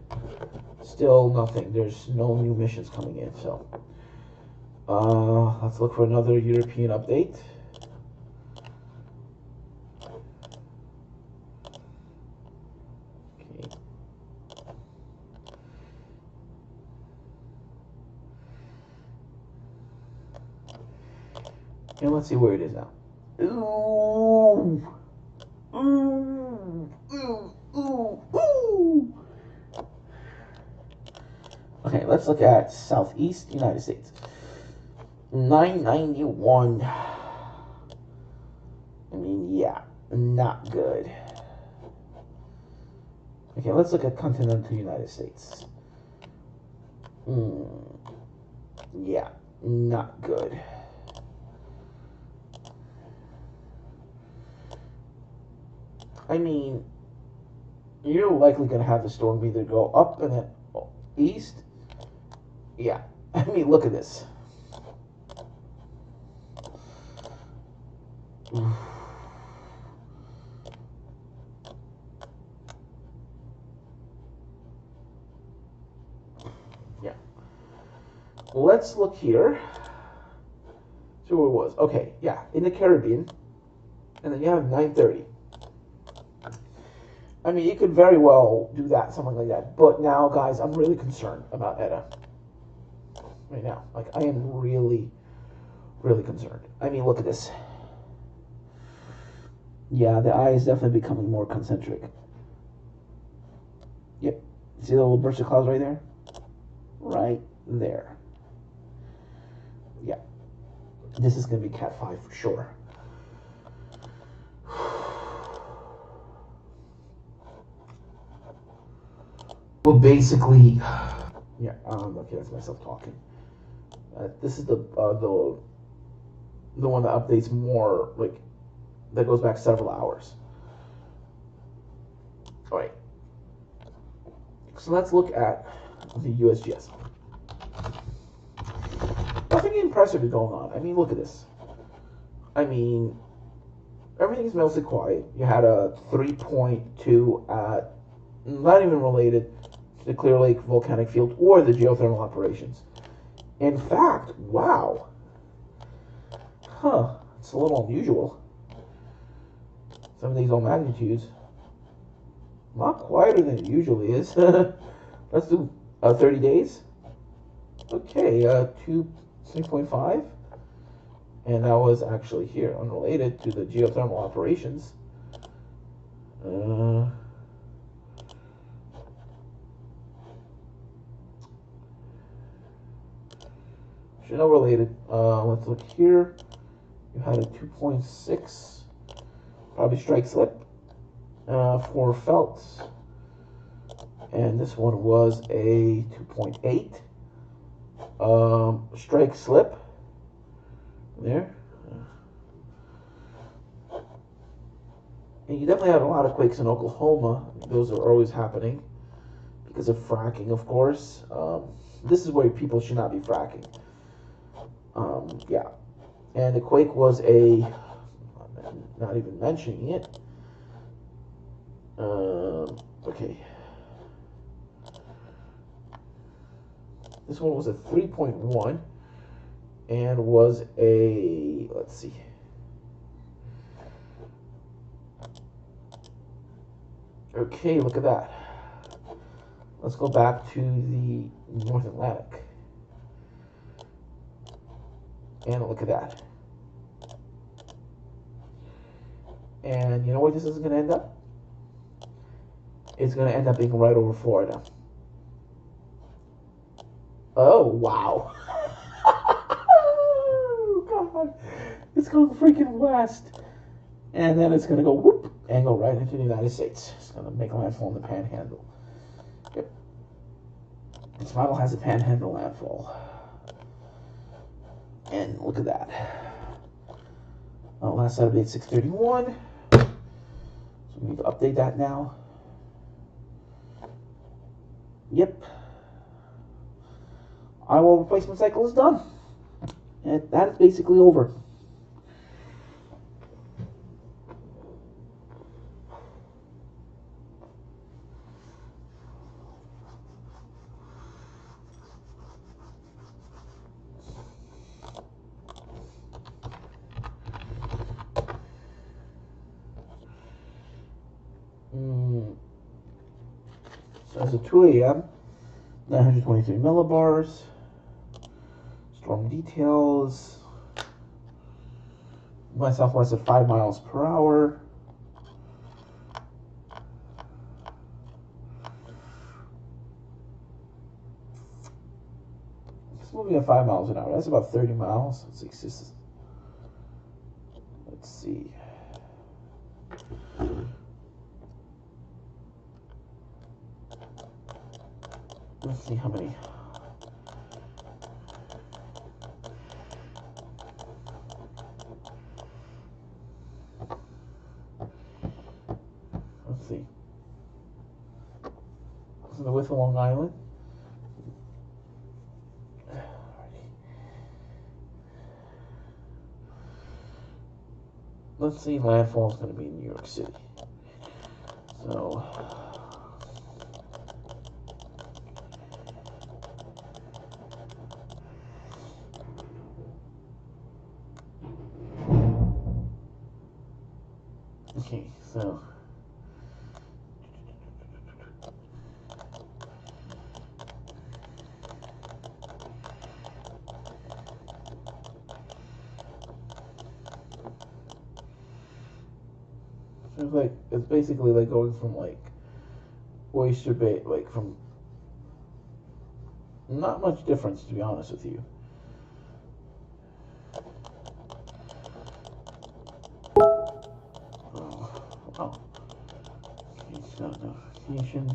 Still nothing. There's no new missions coming in. So, let's look for another European update. Okay. And let's see where it is now. Ooh. Ooh. Okay, let's look at Southeast United States. 991. I mean, yeah, not good. Okay, let's look at continental United States. Yeah, not good. I mean, you're likely going to have the storm either go up and then east. Yeah, I mean, look at this. Yeah. Let's look here. See where it was. Okay, yeah, in the Caribbean. And then you have 930. I mean, you could very well do that, something like that. But now, guys, I'm really concerned about Eta. Right now. Like, I am really, really concerned. I mean, look at this. Yeah, the eye is definitely becoming more concentric. Yep. See the little burst of clouds right there? Right there. Yeah. This is going to be Cat 5 for sure. But basically, yeah, okay, that's myself talking. This is the one that updates more, like, that goes back several hours. All right. So let's look at the USGS. Nothing impressive is going on. I mean, look at this. I mean, everything's mostly quiet. You had a 3.2 at, not even related to the Clear Lake volcanic field or the geothermal operations. In fact, wow. Huh, it's a little unusual. Some of these low magnitudes. A lot quieter than it usually is. Let's do 30 days. Okay, 6.5. And that was actually here, unrelated to the geothermal operations. Should know related. Let's look here. You had a 2.6, probably strike slip for Felts. And this one was a 2.8 strike slip there. And you definitely had a lot of quakes in Oklahoma. Those are always happening because of fracking, of course. This is where people should not be fracking. Yeah. And the quake was a, not even mentioning it. Okay. This one was a 3.1 and was a, let's see. Okay, look at that. Let's go back to the North Atlantic. And look at that. And you know where this is going to end up? It's going to end up being right over Florida. Oh, wow. Oh, God. It's going freaking west. And then it's going to go whoop and go right into the United States. It's going to make landfall in the Panhandle. Yep. This model has a Panhandle landfall. And look at that. Last update 6/31. So we need to update that now. Yep. Iowa replacement cycle is done. And that is basically over. So as of 2 a.m., 923 millibars. Storm details. West southwest at 5 miles per hour. It's moving at 5 miles an hour. That's about 30 miles. Let's see. Let's see how many. Let's see. This is the width of Long Island. Let's see, landfall is going to be in New York City. So, okay, so it's basically like going from like Oyster Bay, like from not much difference, to be honest with you. Oh, okay, so notification.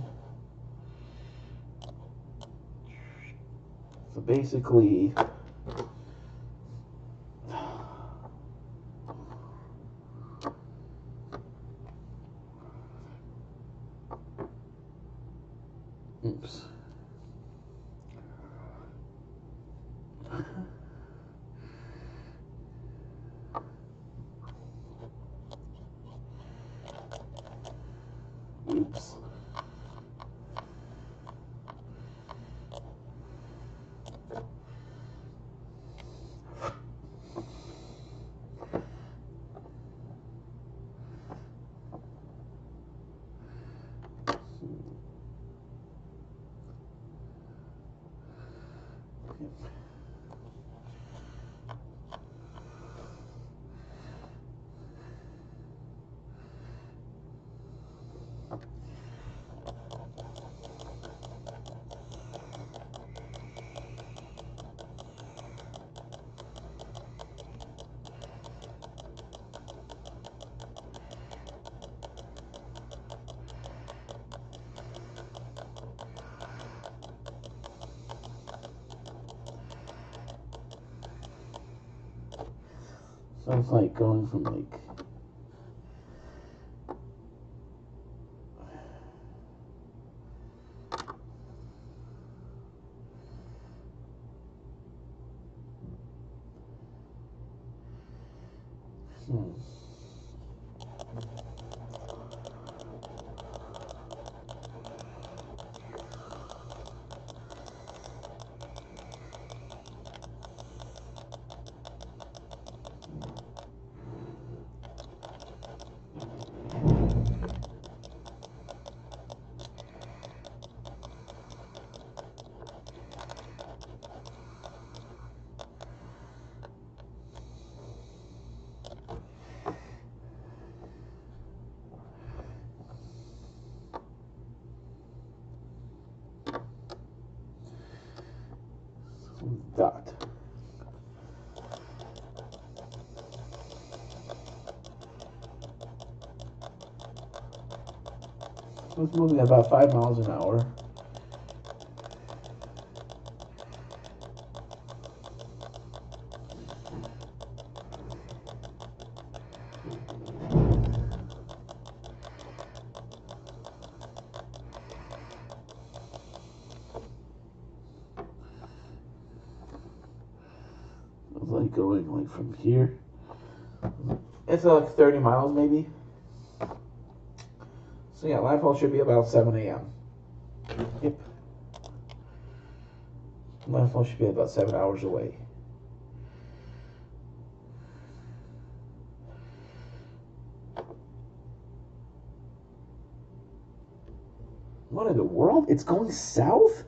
So basically, oops. Oops. So it's like going from like that. So it's moving at about 5 miles an hour. It's like going like from here. It's like 30 miles maybe. So yeah, landfall should be about 7 a.m. Yep. Landfall should be about 7 hours away. What in the world? It's going south?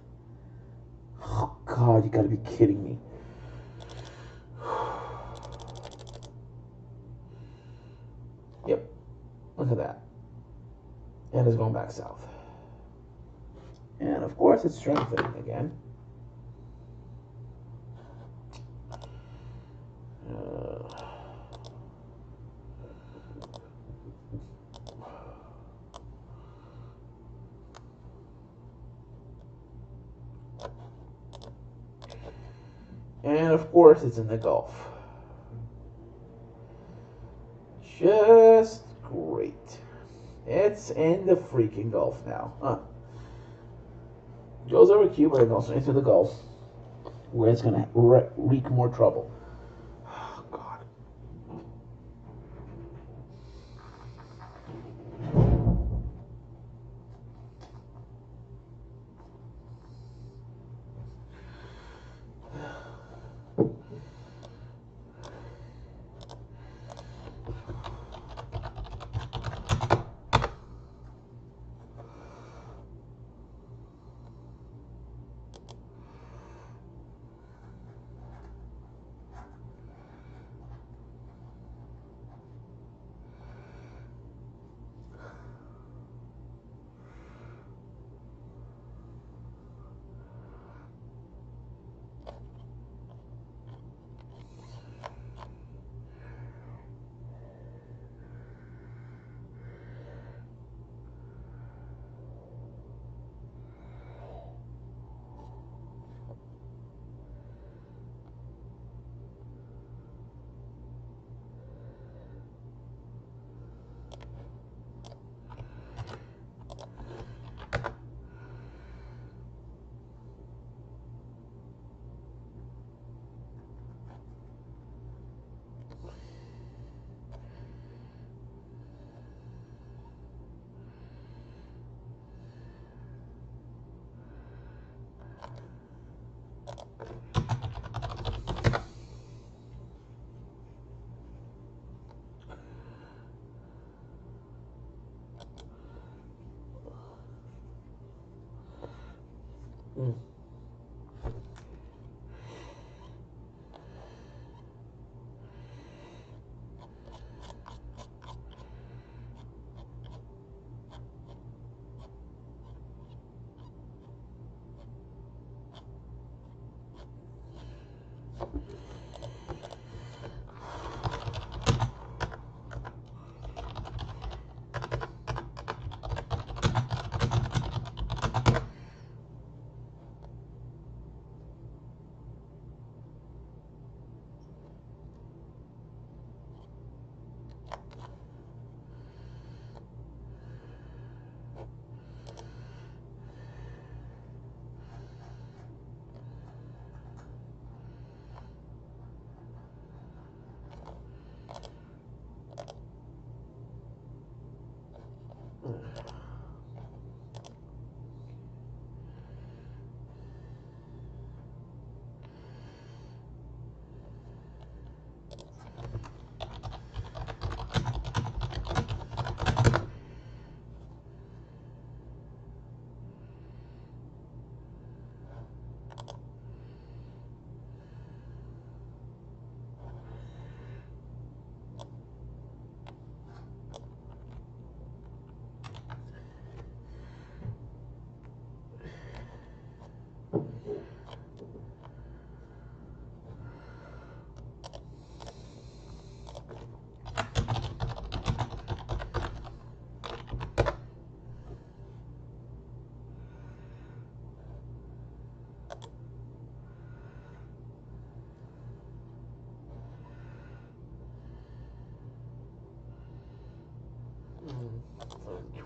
Oh God, you gotta be kidding me. Yep. Look at that. And it's going back south. And of course it's strengthening again. And of course it's in the Gulf. Just great. It's in the freaking Gulf now. Huh. Goes over Cuba and goes into the Gulf, where it's gonna wreak more trouble. Oh, God.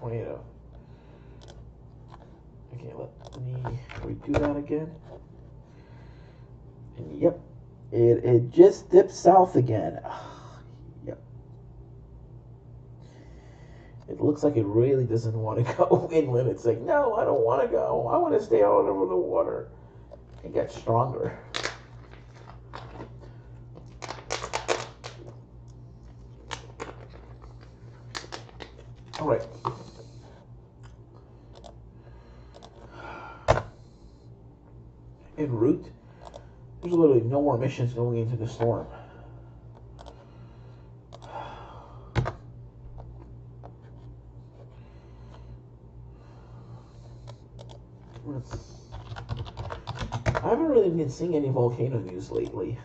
Tornado. Okay, let me redo that again. And yep, it just dipped south again. Yep. It looks like it really doesn't want to go inland. It's like, no, I don't want to go. I want to stay out over the water. It gets stronger. All right. En route, there's literally no more missions going into the storm. I haven't really been seeing any volcano news lately.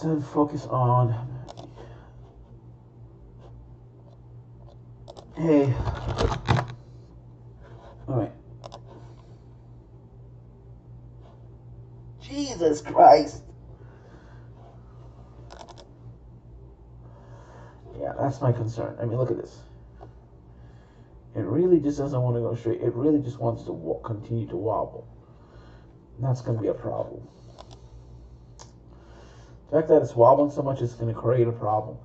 Let's focus on. Hey. Alright. Jesus Christ. Yeah, that's my concern. I mean, look at this. It really just doesn't want to go straight. It really just wants to continue to wobble. And that's going to be a problem. The fact that it's wobbling so much is going to create a problem.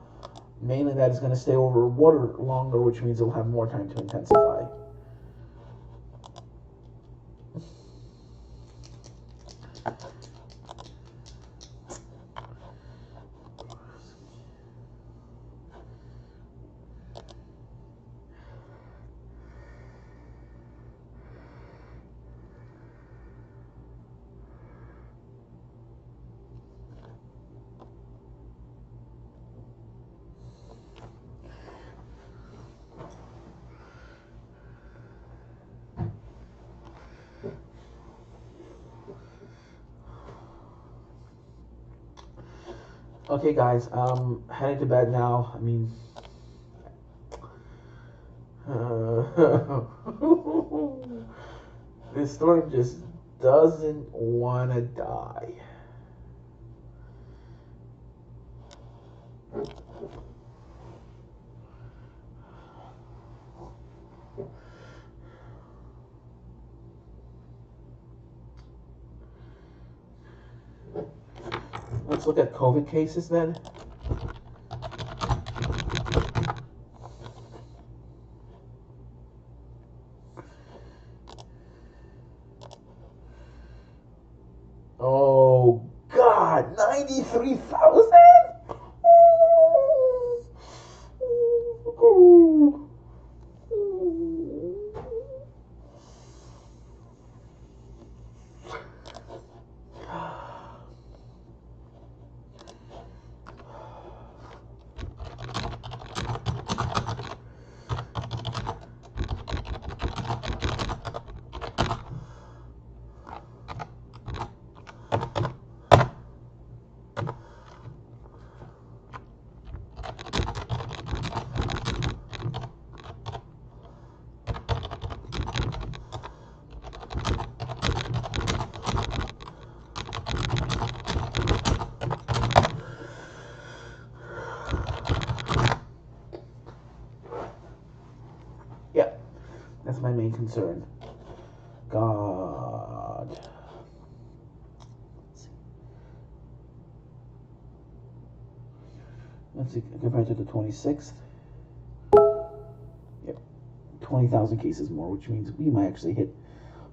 mainly that is going to stay over water longer, which means it'll have more time to intensify. Okay, guys, heading to bed now. I mean, this storm just doesn't want to die. Let's look at COVID cases then. Oh God, 93,000? Yeah, that's my main concern. God. Let's see, compared to the 26th. Yep, 20,000 cases more, which means we might actually hit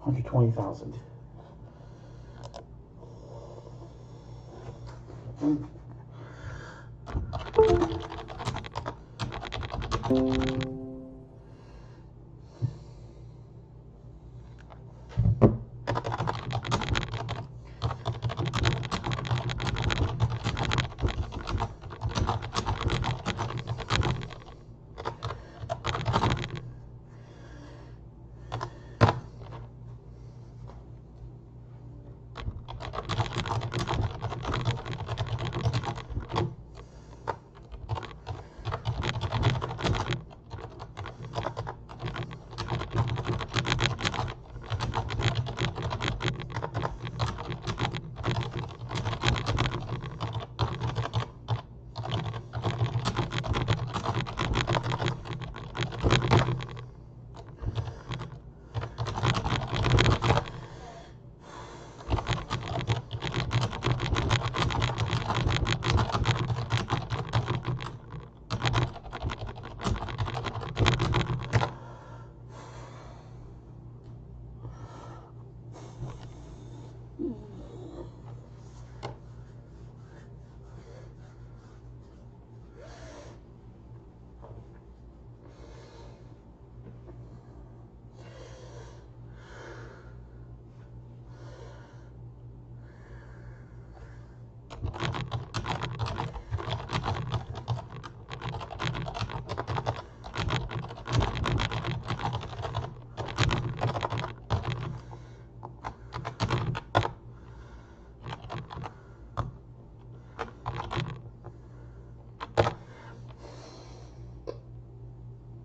120,000.